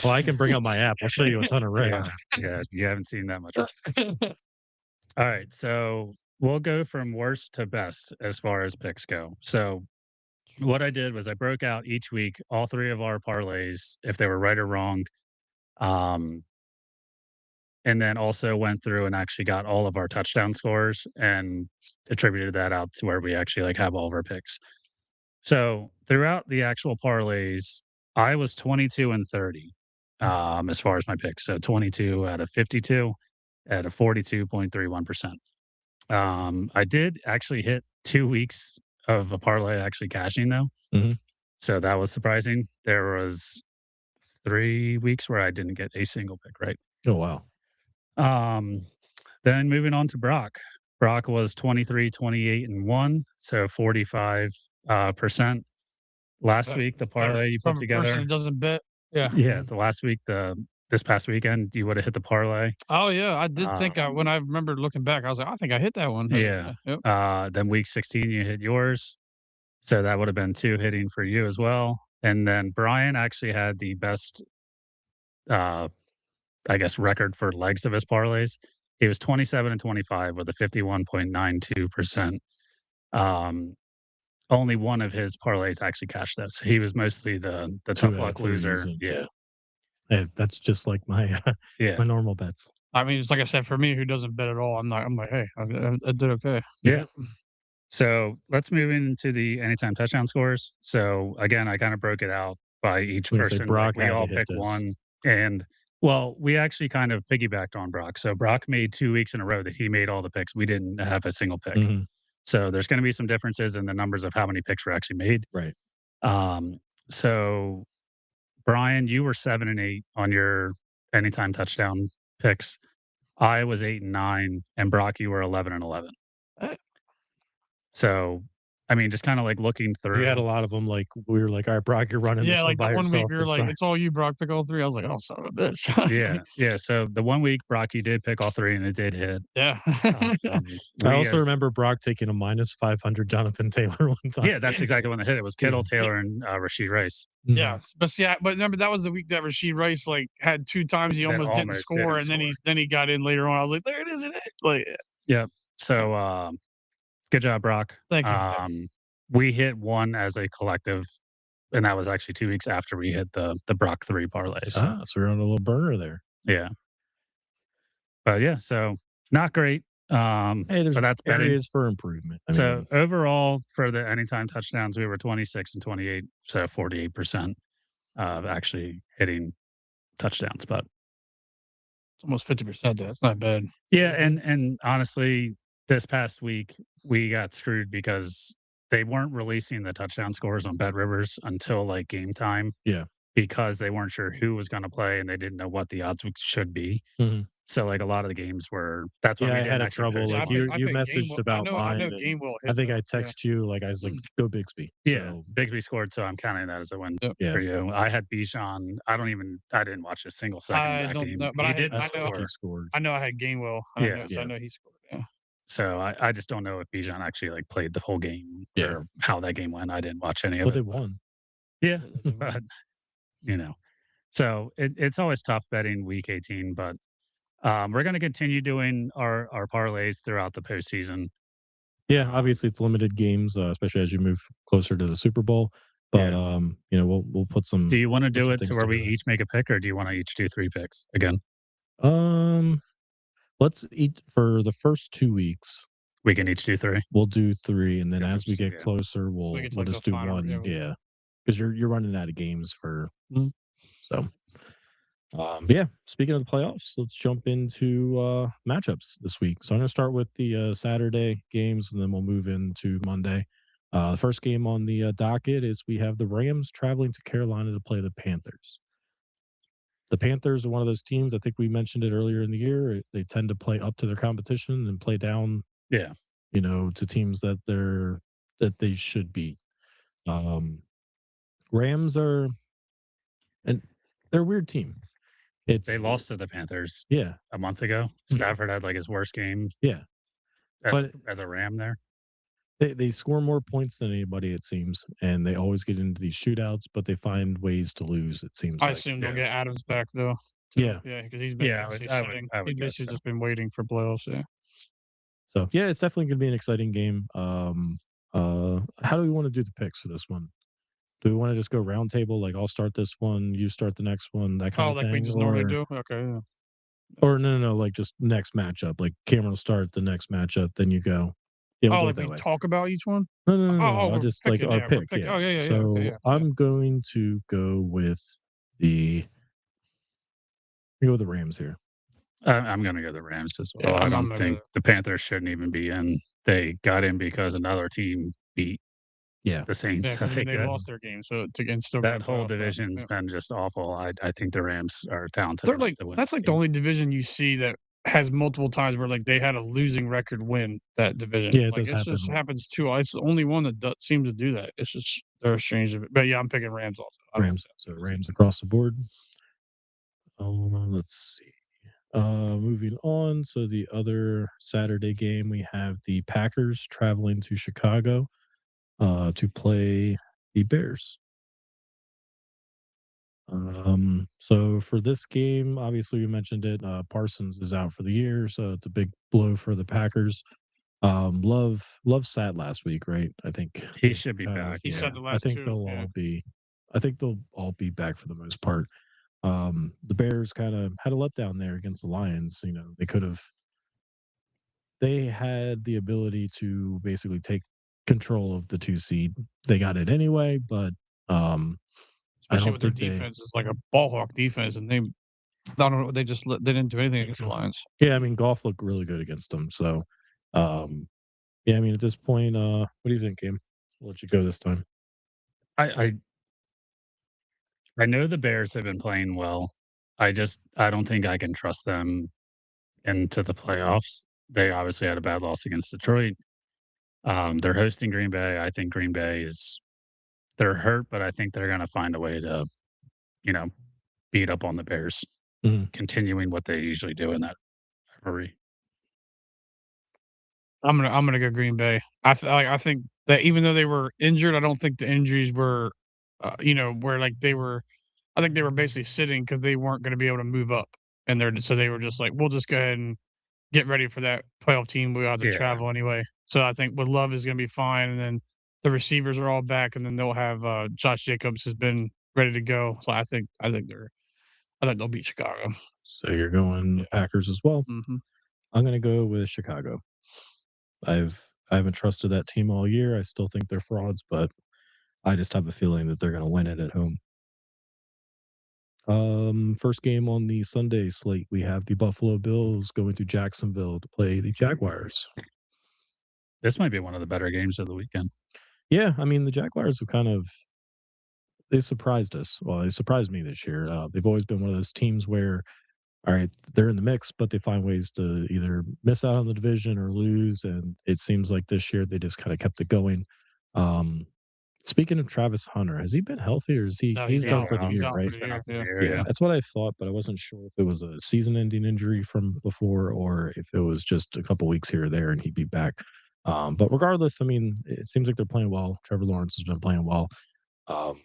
Well, I can bring up my app. I'll show you a ton of red. Yeah. You haven't seen that much. All right. So we'll go from worst to best as far as picks go. So what I did was I broke out each week all 3 of our parlays, if they were right or wrong. And then also went through and actually got all of our touchdown scores and attributed that out to where we actually have all of our picks. So throughout the actual parlays, I was 22 and 30 as far as my picks. So 22 out of 52 at a 42.31%. I did actually hit 2 weeks of a parlay actually cashing though. Mhm. So that was surprising. There was 3 weeks where I didn't get a single pick right. Oh, wow. Then moving on to Brock. Brock was 23, 28, and 1, so 45%. Last week, the parlay you put From a person together. that doesn't bet. Yeah. Yeah, the last week, this past weekend, you would have hit the parlay. Oh yeah, I did think when I remember looking back, I was like, I think I hit that one. Yeah. Yep. Then week 16, you hit yours, so that would have been 2 hitting for you as well. And then Brian actually had the best, uh, I guess, record for legs of his parlays. He was 27 and 25 with a 51.92%. Um, only one of his parlays actually cashed though. So he was mostly the 2 tough out of luck 3s loser. and Yeah. that's just like my Yeah. my normal bets. I mean, it's like I said, for me, who doesn't bet at all, I'm like, hey, I did okay. Yeah. So let's move into the anytime touchdown scores. So again, I kind of broke it out by each I was gonna say person. Like Brock we had to all hit picked this. one. And well, we actually kind of piggybacked on Brock. So Brock made 2 weeks in a row that he made all the picks. We didn't have a single pick. Mhm. So there's going to be some differences in the numbers of how many picks were actually made. Right. So Brian, you were 7 and 8 on your anytime touchdown picks. I was 8 and 9, and Brock, you were 11 and 11. Eh. So, I mean, just kind of like looking We had a through. lot of them. Like we were like, all right, Brock, you're running Yeah, this one like the by one week yourself we were this like, time. it's all you, Brock, pick all 3. I was like, oh, son of a bitch. I was Yeah, like, yeah. So the 1 week, Brock, you did pick all 3, and it did hit. yeah. I We also as remember Brock taking a minus 500 Jonathan Taylor one time. yeah, that's exactly when it hit. It was Kittle, Yeah. Taylor, and Rasheed Rice. Yeah, but see, but remember that was the week that Rasheed Rice like had 2 times he That almost didn't almost score, didn't and score. then he got in later on. I was like, there it is, like, Yep. So good job, Brock. thank you. Yeah. We hit one as a collective, and that was actually 2 weeks after we hit the Brock 3 parlay. So So we're on a little burner there. yeah. But yeah, so not great. Hey, there's But that's betting. areas for improvement. I So mean, overall, for the anytime touchdowns, we were 26 and 28, so 48% of actually hitting touchdowns. But It's almost 50%. That's not bad. yeah, and honestly, this past week we got screwed because they weren't releasing the touchdown scores on Bet Rivers until like game time. Yeah. Because they weren't sure who was going to play and they didn't know what the odds should be. Mhm. So like a lot of the games were. That's why Yeah, we I didn't had a actually trouble. post Yeah, Like one. you, I you picked messaged Gainwell. I about know mine, and Gainwell I hit think though. I Yeah. text you. Like I was like, go Bigsby. Yeah, So Bigsby scored, so I'm counting that as a win Yep. yeah, for you. I had Bijan. I didn't watch a single second of I that don't game. know, but He I had, didn't I think he score. scored. I know I had Gainwell, and Yeah, so I Yeah. know he scored. Yeah. so I just don't know if Bijan actually like played the whole game Yeah. or how that game went. I didn't watch any of But it. they won. Yeah, They but won. you know, so it's always tough betting week 18, but we're going to continue doing our parlays throughout the postseason. Yeah, obviously it's limited games, especially as you move closer to the Super Bowl. But Yeah. we'll put some. Do you want to put do some it to things where we together. each make a pick, or do you want to each do 3 picks again? Let's eat for the first 2 weeks. We can each do 3. We'll do 3, and then Go as we first, get yeah. closer, we'll get to, we'll like, the just do final, yeah, one. we- Yeah, because you're running out of games for. Mhm. So, but yeah. Speaking of the playoffs, let's jump into matchups this week. So I'm going to start with the Saturday games, and then we'll move into Monday. The first game on the docket is we have the Rams traveling to Carolina to play the Panthers. The Panthers are one of those teams. I think we mentioned it earlier in the year. They tend to play up to their competition and play down, Yeah. to teams that they should beat. Rams are, and they're a weird team. They It's lost to the Panthers yeah, a month ago. Stafford had like his worst game yeah, but as a Ram there. they score more points than anybody, it seems, and they always get into these shootouts, but they find ways to lose. It seems I like. assume they'll yeah. get Adams back though. too. Yeah. Yeah, because he's been Yeah, basically I would sitting. guess He's basically so. just been waiting for playoffs. Yeah. So yeah, it's definitely going to be an exciting game. How do we want to do the picks for this one? Do we want to just go round table? Like I'll start this one, you start the next one, that kind Oh, of like thing, we just normally do. Okay. Yeah. or no, like just next matchup. Like Cameron will start the next matchup, then you go. Yeah, we'll Oh, do it like that we way. talk about each one. No. I'll We're just like picking. our Yeah, we're pick. picking. Yeah. Oh, yeah. So Okay. Yeah. I'm going to go with the Rams here. I'm going to go the Rams as well. Yeah, I I'm don't gonna think go- the Panthers shouldn't even be in. They got in because another team beat Yeah. the Saints. Yeah, So because they got- lost their game, so and still that got whole playoff spot. division's Yeah. been just awful. I think the Rams are talented They're enough like to win. that's like the only division you see that has multiple times where like they had a losing record win that division. Yeah, it like does it's happen. just happens too. It's the only one that seems to do that. It's just they're strange. But yeah, I'm picking Rams also. I don't Rams. So Rams across the board. Let's see. Moving on. So the other Saturday game, we have the Packers traveling to Chicago to play the Bears. So for this game, obviously we mentioned it. Parsons is out for the year, so it's a big blow for the Packers. Love sat last week, right? I think He should be kind back. of He said yeah. the I last think two. they'll Yeah. all be. I think they'll all be back for the most part. The Bears kind of had a letdown there against the Lions. You know, they had the ability to basically take control of the 2 seed. They got it anyway, but I Especially don't with their think they. defense, it's like a ball hawk defense, and I don't know, they didn't do anything against the Lions. Yeah, I mean, golf looked really good against them. So, um, yeah, I mean, at this point, what do you think, Game? I'll let you go this time. I I know the Bears have been playing well. I don't think I can trust them into the playoffs. They obviously had a bad loss against Detroit. They're hosting Green Bay. I think Green Bay is they're hurt, but I think they're going to find a way to, you know, beat up on the Bears, Mhm. continuing what they usually do in that rivalry. I'm gonna go Green Bay. I think that even though they were injured, I don't think the injuries were, where like they were. I think they were basically sitting because they weren't going to be able to move up, and they were just like, we'll just go ahead and get ready for that playoff team. We have to Yeah. travel anyway. So I think with Love is going to be fine, and then the receivers are all back, and then they'll have Josh Jacobs has been ready to go. So I think they'll beat Chicago. So you're going Yeah. Packers as well. Hmm. I'm going to go with Chicago. I haven't trusted that team all year. I still think they're frauds, but I just have a feeling that they're going to win it at home. First game on the Sunday slate, we have the Buffalo Bills going to Jacksonville to play the Jaguars. This might be one of the better games of the weekend. Yeah, I mean the Jaguars have they surprised us. Well, they surprised me this year. They've always been one of those teams where, all right, they're in the mix, but they find ways to either miss out on the division or lose. And it seems like this year they just kind of kept it going. Um, Speaking of Travis Hunter, has he been healthy or is No, he's done He's out. for the out. He's year, out for right? the He's been year. out for the Yeah. year. Yeah, Yeah. that's what I thought, but I wasn't sure if it was a season-ending injury from before or if it was just a couple weeks here or there and he'd be back. But regardless, I mean, it seems like they're playing well. Trevor Lawrence has been playing well. Um,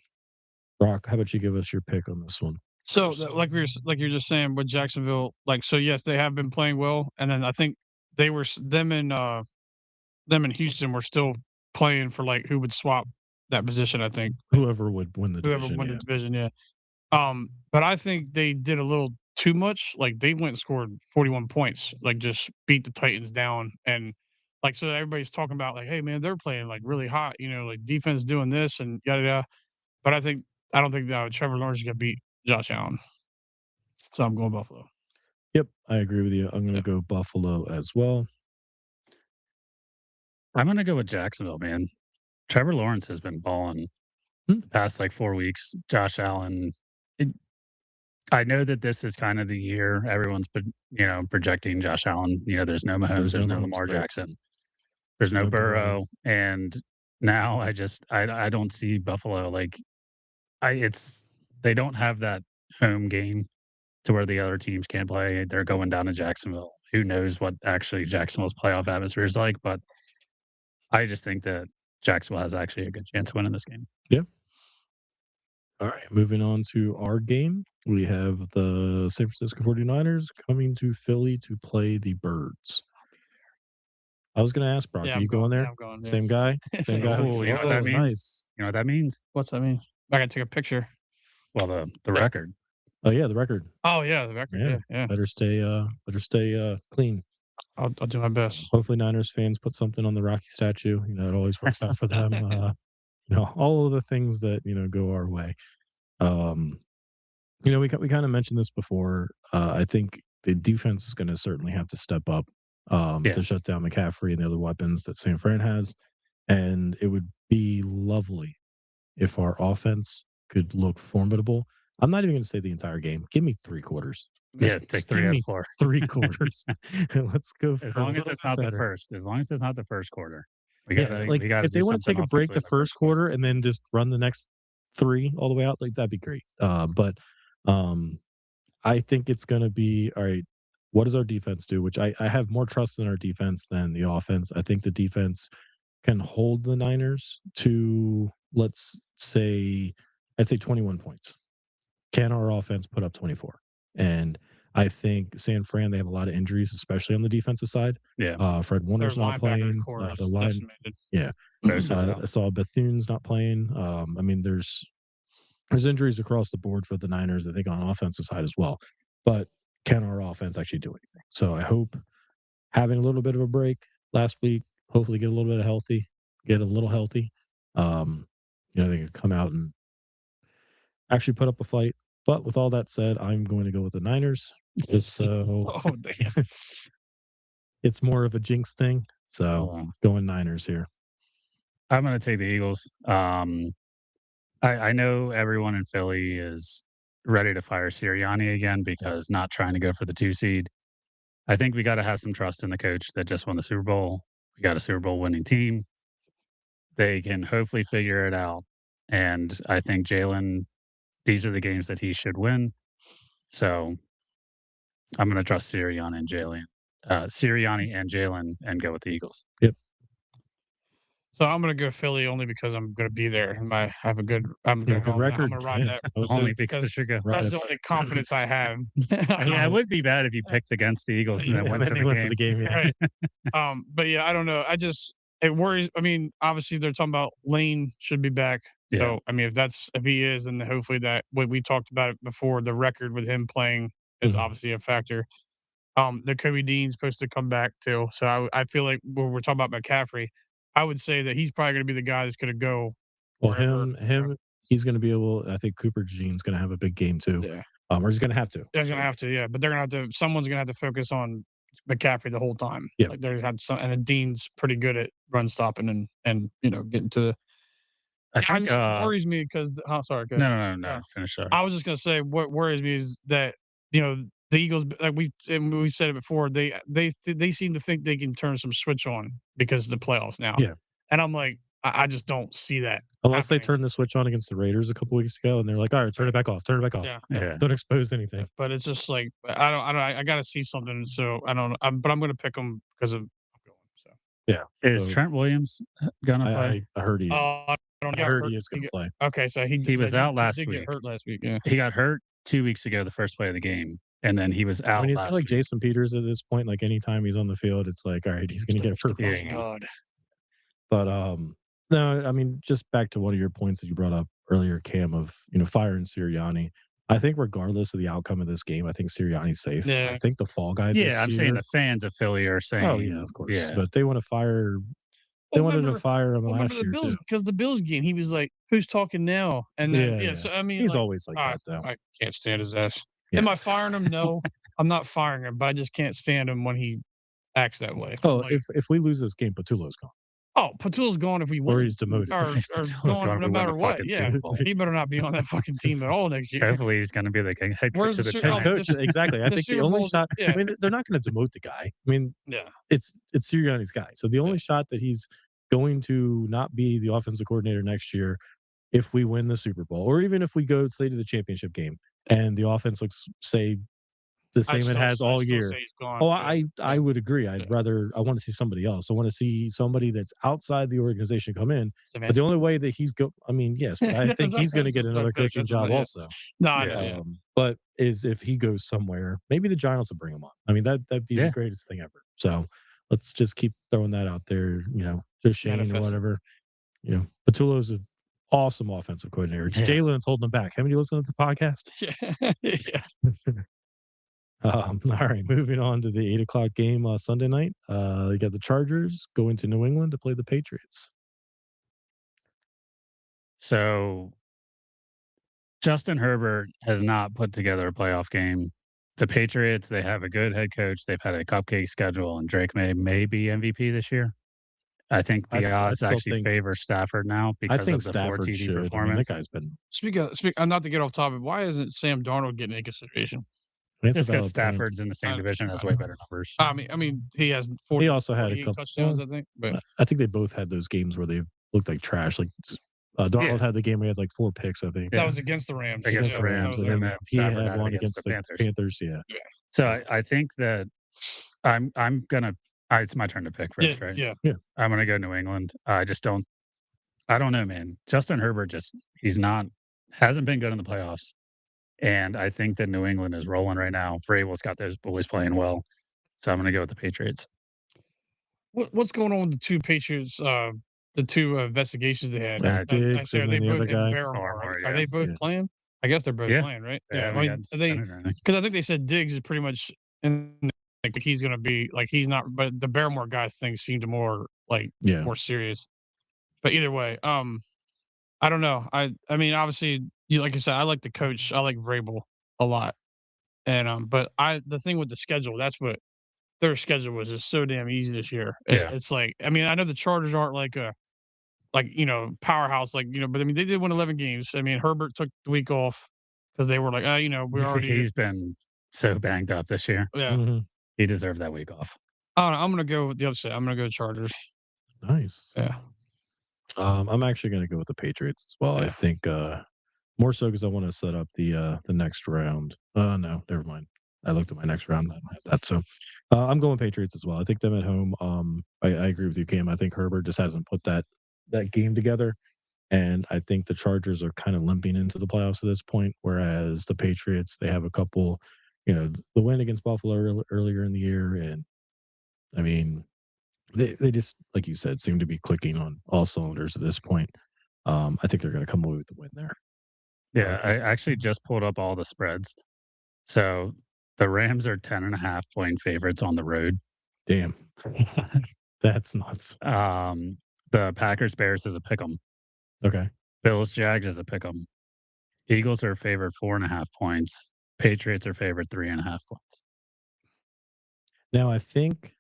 Brock, how about you give us your pick on this one? So like you're just saying with Jacksonville, like so yes, they have been playing well, and then I think they were them in Houston were still playing for like who would swap that position. I think Whoever would win the whoever division, won the yeah. division, yeah. But I think they did a little too much. Like they went and scored 41 points, like just beat the Titans down, and like so everybody's talking about like, hey man, they're playing like really hot, like defense doing this and yada yada. But I don't think Trevor Lawrence is gonna beat Josh Allen, so I'm going Buffalo. Yep, I agree with you. I'm going to Yeah. go Buffalo as well. I'm going to go with Jacksonville, man. Trevor Lawrence has been balling Hmm. the past like 4 weeks. Josh Allen. I know that this is kind of the year everyone's been, projecting Josh Allen. There's no Mahomes, there's no Mahomes, Lamar right. Jackson, there's no No Burrow. Burrow, and now I don't see Buffalo like they don't have that home game to where the other teams can't play. They're going down to Jacksonville. Who knows what actually Jacksonville's playoff atmosphere is like? But I just think that Jacksonville has actually a good chance of winning this game. Yeah. All right, moving on to our game. We have the San Francisco 49ers coming to Philly to play the Birds. I was going to ask Brock, Yeah, are I'm you going going. Yeah, there? I'm going. Yeah. Same guy? Same guy? Oh, you know what that Oh, means? nice. You know what that means? What's that mean? I gotta take a picture. Well, the record. Oh yeah, the record. Oh yeah, the record. Yeah. Yeah, yeah. Better stay clean. I'll do my best. Hopefully Niners fans put something on the Rocky statue. It always works out for them. All of the things that, go our way. Um, we kind of mentioned this before. I think the defense is going to certainly have to step up Yeah. to shut down McCaffrey and the other weapons that San Fran has. And it would be lovely if our offense could look formidable. I'm not even going to say the entire game. Give me 3 quarters. Yeah, take Just 3 give out me of 4. 3 quarters. And let's go As for a long as little it's bit not the better. first. As long as it's not the first quarter. We Yeah, gotta like we gotta if they do want to something take a break offensively the in the first quarter. quarter and then just run the next 3 all the way out, like that'd be great. But I think it's going to be all right. What does our defense do? Which I have more trust in our defense than the offense. I think the defense can hold the Niners to, let's say, I'd say 21 points. can our offense put up 24? And I think San Fran, they have a lot of injuries, especially on the defensive side. Yeah. Fred Their Warner's not linebacker playing. core is The line, decimated. yeah. Bosa's out. I saw Bethune's not playing. I mean, there's injuries across the board for the Niners, I think, on offensive side as well. But can our offense actually do anything? So I hope having a little bit of a break last week, hopefully get a little healthy. They can come out and actually put up a fight. But with all that said, I'm going to go with the Niners. Just so Oh, damn. it's more of a jinx thing. So going Niners here. I'm going to take the Eagles. I know everyone in Philly is ready to fire Sirianni again because not trying to go for the 2 seed. I think we got to have some trust in the coach that just won the Super Bowl. We got a Super Bowl winning team. They can hopefully figure it out. And I think Jalen, these are the games that he should win. So I'm going to trust Sirianni and Jalen and go with the Eagles. Yep. So I'm gonna go Philly only because I'm gonna be there. I have a good. I'm Yeah, gonna good go. I'm record. gonna ride that Only because you're going. that's the only confidence I have. I mean, it would be bad if you picked against the Eagles and then And went then to he the went game. to the game. Yeah. Right. But yeah, I don't know. It worries. I mean, obviously they're talking about Lane should be back. Yeah. So I mean, if he is, then hopefully that what we talked about it before, the record with him playing is Mhm. obviously a factor. The Kobe Dean's supposed to come back too. So I feel like when we're talking about McCaffrey, I would say that he's probably going to be the guy that's going to go. Well, wherever. he's going to be able. I think Cooper Jean's going to have a big game too. Yeah. Or he's going to have to. They're gonna have to, yeah, but they're gonna have to. Someone's gonna have to focus on McCaffrey the whole time. Yeah. Like they're had some, and then Dean's pretty good at run stopping and getting to the. I It think, just worries me because. Oh, sorry. Go ahead. No. Finish. Sorry. I was just gonna say what worries me is that the Eagles, like we said it before, they seem to think they can turn some switch on because of the playoffs now. Yeah. And I'm like, I just don't see that. Unless they happening. turned the switch on against the Raiders a couple weeks ago, and they're like, "All right, turn it back off. Turn it back off. Yeah. Yeah. Don't expose anything." But it's just like I gotta see something. So I don't know. But I'm gonna pick them because of going. So Yeah. Is So Trent Williams gonna play? I heard he. I don't I heard he is going to play. Okay, so He was out last did week. Get hurt last week. Yeah. He got hurt 2 weeks ago, the first play of the game, and then he was out. I mean, it's last not like week. Jason Peters at this point. Like anytime he's on the field, it's like, all right, he's going to get hurt. Yeah. God. But no, I mean, just back to one of your points that you brought up earlier, Cam, of firing Sirianni. I think regardless of the outcome of this game, I think Sirianni's safe. Yeah. I think the fall guy. Yeah, I'm saying the fans of Philly are saying. Oh yeah, of course. Yeah. But they want to fire. They wanted to fire him last year Bills, too. because the Bills game, he was like, "Who's talking now?" And then Yeah. So I mean, He's always like that though. I can't stand his ass. Yeah. Am I firing him? No, I'm not firing him, but I just can't stand him when he acts that way. Oh, Like, if we lose this game, Patullo's gone. oh, Patul's gone if we win. Or he's demoted. Or Patullo's gone gone if no we win matter the what. fucking Yeah, Super Bowl. he better not be on that fucking team at all next year. Hopefully, he's going to be the head coach Where's of the the Super- Head Giants. coach, exactly. I the think the Super only Bowl's- shot. yeah. I mean, they're not going to demote the guy. I mean, Yeah. it's Sirianni's guy. So the only shot that he's going to not be the offensive coordinator next year, if we win the Super Bowl, or even if we go say to the championship game and the offense looks say the same it has all year. Oh, I would agree. I want to see somebody else. I want to see somebody that's outside the organization come in. But the only way that yes, but I think he's going to get another coaching job also. No, But is if he goes somewhere, maybe the Giants will bring him on. I mean, that'd be the greatest thing ever. So let's just keep throwing that out there. Just Shane or whatever. Patullo's an awesome offensive coordinator. It's Jalen's holding him back. Haven't you listened to the podcast? Yeah. All right, moving on to the 8:00 game Sunday night. You got the Chargers going to New England to play the Patriots. So Justin Herbert has not put together a playoff game. The Patriots, they have a good head coach. They've had a cupcake schedule, and Drake may be MVP this year. I think the odds actually favor Stafford now because of the Stafford 4 TD should. performance. I mean, that guy's been. Speak. Not to get off topic. Why isn't Sam Darnold getting any consideration? Just because Stafford's in the same division, has way better numbers. I mean, he has 40. He also had a couple touchdowns, I think. But I think they both had those games where they looked like trash. Like Darnold had the game where he had like 4 picks. I think that was against the Rams. Against the Rams, and then he Stafford had one against the Panthers. Yeah. So I think that I'm gonna. It's my turn to pick first, right? Yeah. I'm gonna go New England. I don't know, man. Justin Herbert hasn't been good in the playoffs. And I think that New England is rolling right now. Vrabel's got those boys playing well. So I'm going to go with the Patriots. What's going on with the two Patriots? The two investigations they had. I Diggs say, are and they then the both other in guy. Barrymore? Barmore, Are yeah. they both Yeah. playing? I guess they're both Yeah. playing, right? They Yeah. haven't gotten Are they? suspended or anything. Because I think they said Diggs is pretty much in. Like he's gonna be like he's not, but the Barrymore guys thing seemed more like Yeah. more serious. But either way, I don't know. I mean, obviously, you like I said, I like the coach. I like Vrabel a lot, and but the thing with the schedule, that's what their schedule was just so damn easy this year. Yeah. It's like I mean, I know the Chargers aren't like powerhouse but I mean they did win 11 games. I mean Herbert took the week off because they were like we already He's been so banged up this year. yeah. Mhm. He deserved that week off. I don't know, I'm gonna go with the upset. I'm gonna go Chargers. Nice. Yeah. I'm actually going to go with the Patriots as well. I Yeah. think more so because I want to set up the next round. No, never mind. I looked at my next round. I don't have that. So I'm going Patriots as well. I think them at home. I agree with you, Cam. I think Herbert just hasn't put that game together. And I think the Chargers are kind of limping into the playoffs at this point, whereas the Patriots, they have a couple, the win against Buffalo earlier in the year. And I mean, they just, like you said, seem to be clicking on all cylinders at this point. I think they're going to come away with the win there. Yeah, I actually just pulled up all the spreads. So the Rams are 10.5-point favorites on the road. Damn. That's nuts. The Packers Bears is a pick 'em. Okay. Bills Jags is a pick 'em. Eagles are favored 4.5 points. Patriots are favored 3.5 points. Now I think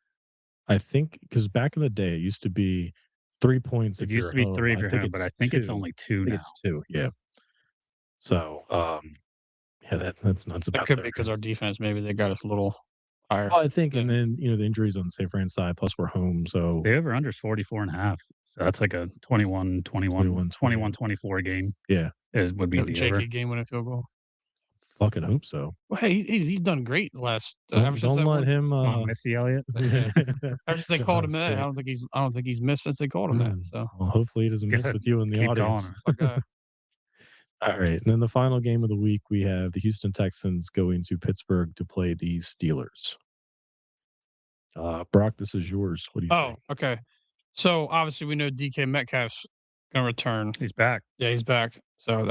because back in the day it used to be 3 points It if used you're to be home. 3 if I you're think home, but it's I think it's 2. only 2 I think now. it's 2. Yeah. So yeah, that's nuts That about could that. be because our defense maybe they got us a little higher. Well, I think, and Yeah. then the injuries on the San Fran side, plus we're home, so The over under is 44.5. So that's like a 21, 24 game yeah, would be the over. Jakey game winning field goal. fucking hope so. Well, hey, he's done great the last ever since Don't that let one. him. Missy Elliott. Yeah. Ever since they called him That's that, great. I don't think he's missed since they called him that. So Well, hopefully he doesn't miss Good. with you in the Keep audience. calling All right, and then the final game of the week, we have the Houston Texans going to Pittsburgh to play the Steelers. Brock, this is yours. What do you think? okay. So obviously we know DK Metcalf's gonna return. He's back. Yeah, he's back. So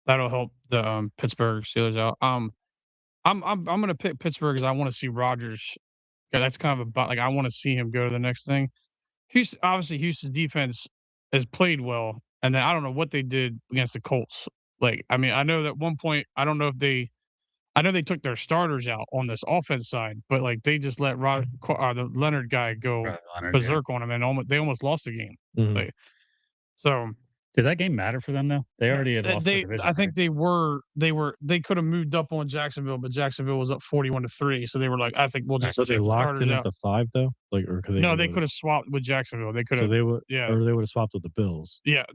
that'll help the Pittsburgh Steelers out. I'm gonna pick Pittsburgh because I want to see Rodgers. Yeah, that's kind of like I want to see him go to the next thing. Houston's defense has played well, and then I don't know what they did against the Colts. Like, I mean, I know that one point I don't know if I know they took their starters out on this offense side, but like they just let the Leonard guy go Leonard, yeah. berserk on him, and they almost lost the game. Mhm. Like, so Did that game matter for them though? They already had lost the division. I think they could have moved up on Jacksonville, but Jacksonville was up 41-3. So they were like, I think we'll just So they take the locked in starters at out. the 5 though, like, or could they? No, go they to- could have swapped with Jacksonville. They could So have, they would, yeah, or they would have swapped with the Bills. yeah.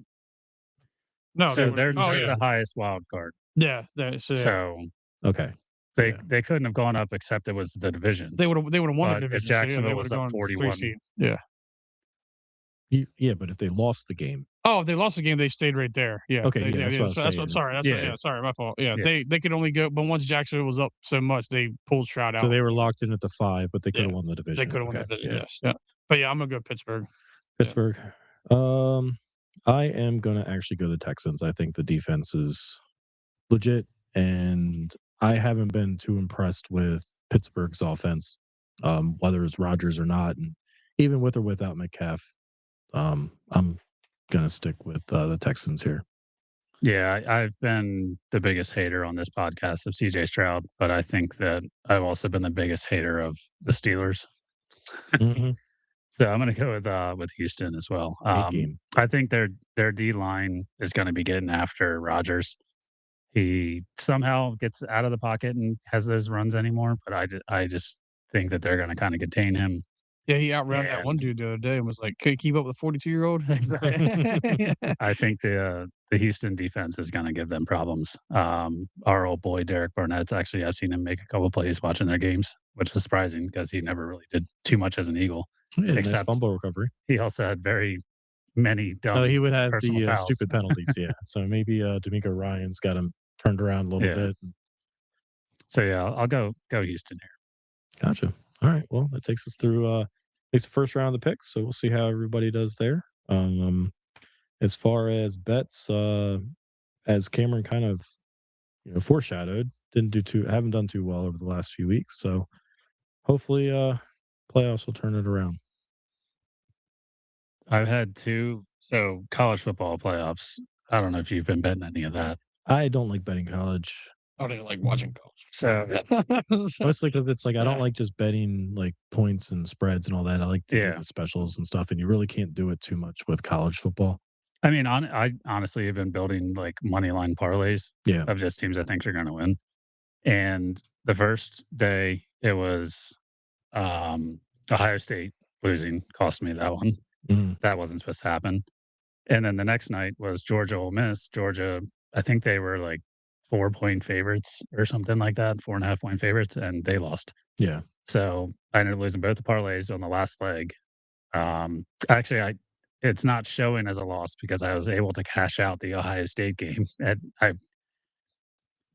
No, So they're yeah, the highest wild card. yeah. So Okay, they couldn't have gone up except it was the division. They would have won But the if division. Jacksonville they was would have up gone 3 41. seed. Yeah. yeah, but if they lost the game, Oh, if they lost the game, they stayed right there. Yeah. Okay, yeah, that's what I was that's saying sorry. is- That's sorry, my fault. Yeah, Yeah. they could only go, but once Jacksonville was up so much, they pulled Stroud out. so they were locked in at the 5, but they could have Yeah, won the division. They could have won the Okay, division. yeah. Yes. Yeah. But yeah, I'm gonna go Pittsburgh. Pittsburgh. I am gonna actually go the Texans. I think the defense is legit, and I haven't been too impressed with Pittsburgh's offense, whether it's Rodgers or not, and even with or without Metcalf. I'm gonna stick with the Texans here. Yeah, I've been the biggest hater on this podcast of CJ Stroud, but I think that I've also been the biggest hater of the Steelers. Mhm. So I'm going to go with Houston as well. Great game. I think their D line is going to be getting after Rodgers. He somehow gets out of the pocket and has those runs anymore, but I just think that they're going to kind of contain him. Yeah, he outran that one And- dude the other day and was like, "Can you keep up with a 42-year-old?" I think the Houston defense is going to give them problems. Our old boy Derek Barnett's actually, I've seen him make a couple plays watching their games, which is surprising because he never really did too much as an Eagle. Yeah, nice Except- fumble recovery. He also had very many dumb. He would have personal the fouls. stupid penalties. Yeah, so maybe D'Amico Ryan's got him turned around a little Yeah. bit. So yeah, I'll go Houston here. Gotcha. All right. Well, that takes us through takes the first round of the picks. So we'll see how everybody does there. As far as bets, as Cameron kind of foreshadowed, didn't do too haven't done too well over the last few weeks. So hopefully playoffs will turn it around. I've had two college football playoffs. I don't know if you've been betting any of that. I don't like betting college. I don't even like watching college. So Mostly because it's like I don't like just betting like points and spreads and all that. I like to do Yeah. the specials and stuff, and you really can't do it too much with college football. I mean, I honestly have been building like money line parlays Yeah. of just teams I think are going to win. And the first day it was Ohio State losing cost me that one. Mhm. That wasn't supposed to happen. And then the next night was Georgia Ole Miss. Georgia, I think they were like 4-point favorites or something like that, 4.5-point favorites, and they lost. Yeah. So I ended up losing both the parlays on the last leg. Actually, it's not showing as a loss because I was able to cash out the Ohio State game. I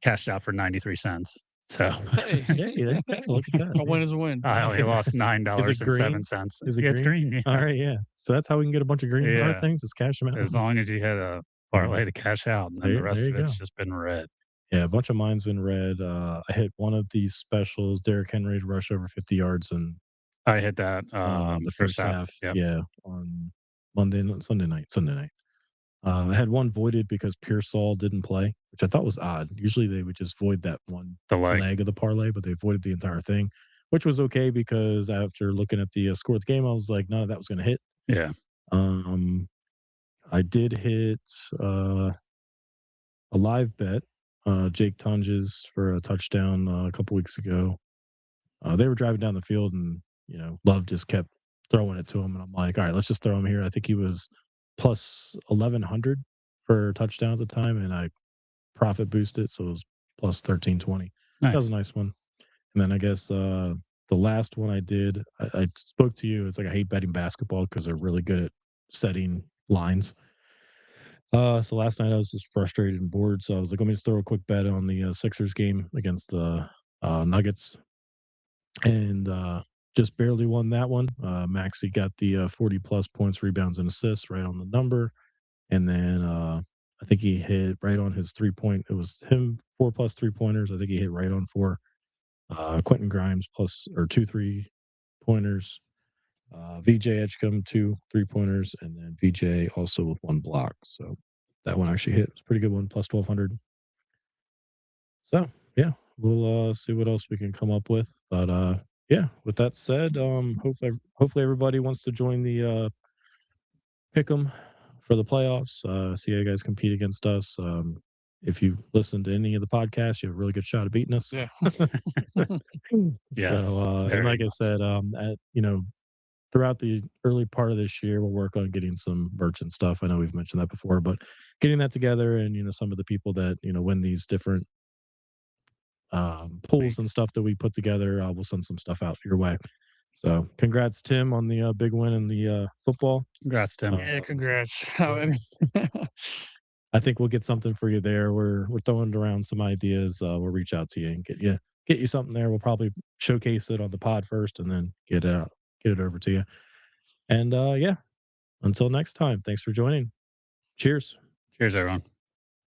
cashed out for 93 cents. So Hey, Yeah, there you go. Look at that. a win is a win. I only lost Is it green? $9.07. Is it Yeah, it's green? green. Yeah. All right, yeah. So that's how we can get a bunch of green card Yeah. things. Is cash them out. As long as you had a parlay to cash out, and then the There rest you of it's go. just been red. Yeah, a bunch of mine's been red. I hit one of these specials, Derrick Henry to rush over 50 yards and I hit that the first half. Yep. Yeah, on Sunday night. I had one voided because Pearsall didn't play, which I thought was odd. Usually they would just void that one The leg. leg of the parlay, but they voided the entire thing, which was okay because after looking at the score of the game, I was like, none of that was going to hit. Yeah. I did hit a live bet, Jake Tunges for a touchdown a couple weeks ago. They were driving down the field and, Love just kept throwing it to him. And I'm like, all right, let's just throw him here. I think he was plus 1,100 for a touchdown at the time. And I profit boosted. So it was plus 1,320. Nice. That was a nice one. And then I guess the last one I did, I spoke to you. It's like I hate betting basketball because they're really good at setting lines. So last night I was just frustrated and bored. So I was like, let me just throw a quick bet on the Sixers game against the Nuggets. And just barely won that one. Maxey got the 40 plus points, rebounds, and assists right on the number. And then I think he hit right on his 3-point. It was him 4+ 3-pointers. I think he hit right on 4. Quentin Grimes plus or 2 3-pointers. VJ Edgecombe 2 3-pointers, and then VJ also with 1 block. So that one actually hit. It was a pretty good one, plus 1,200. So yeah, we'll see what else we can come up with. But yeah, with that said, hopefully everybody wants to join the pick 'em for the playoffs. See how you guys compete against us. If you listen to any of the podcasts, you have a really good shot of beating us. Yeah. Yes, So and very like I much. said, throughout the early part of this year, we'll work on getting some merch and stuff. I know we've mentioned that before, but getting that together and some of the people that win these different pools and stuff that we put together, we'll send some stuff out your way. So congrats, Tim, on the big win in the football. Congrats, Tim. Yeah, congrats. I think we'll get something for you there. We're throwing around some ideas. We'll reach out to you and get you something there. We'll probably showcase it on the pod first and then get it over to you. And yeah, until next time, thanks for joining. Cheers. Cheers, everyone.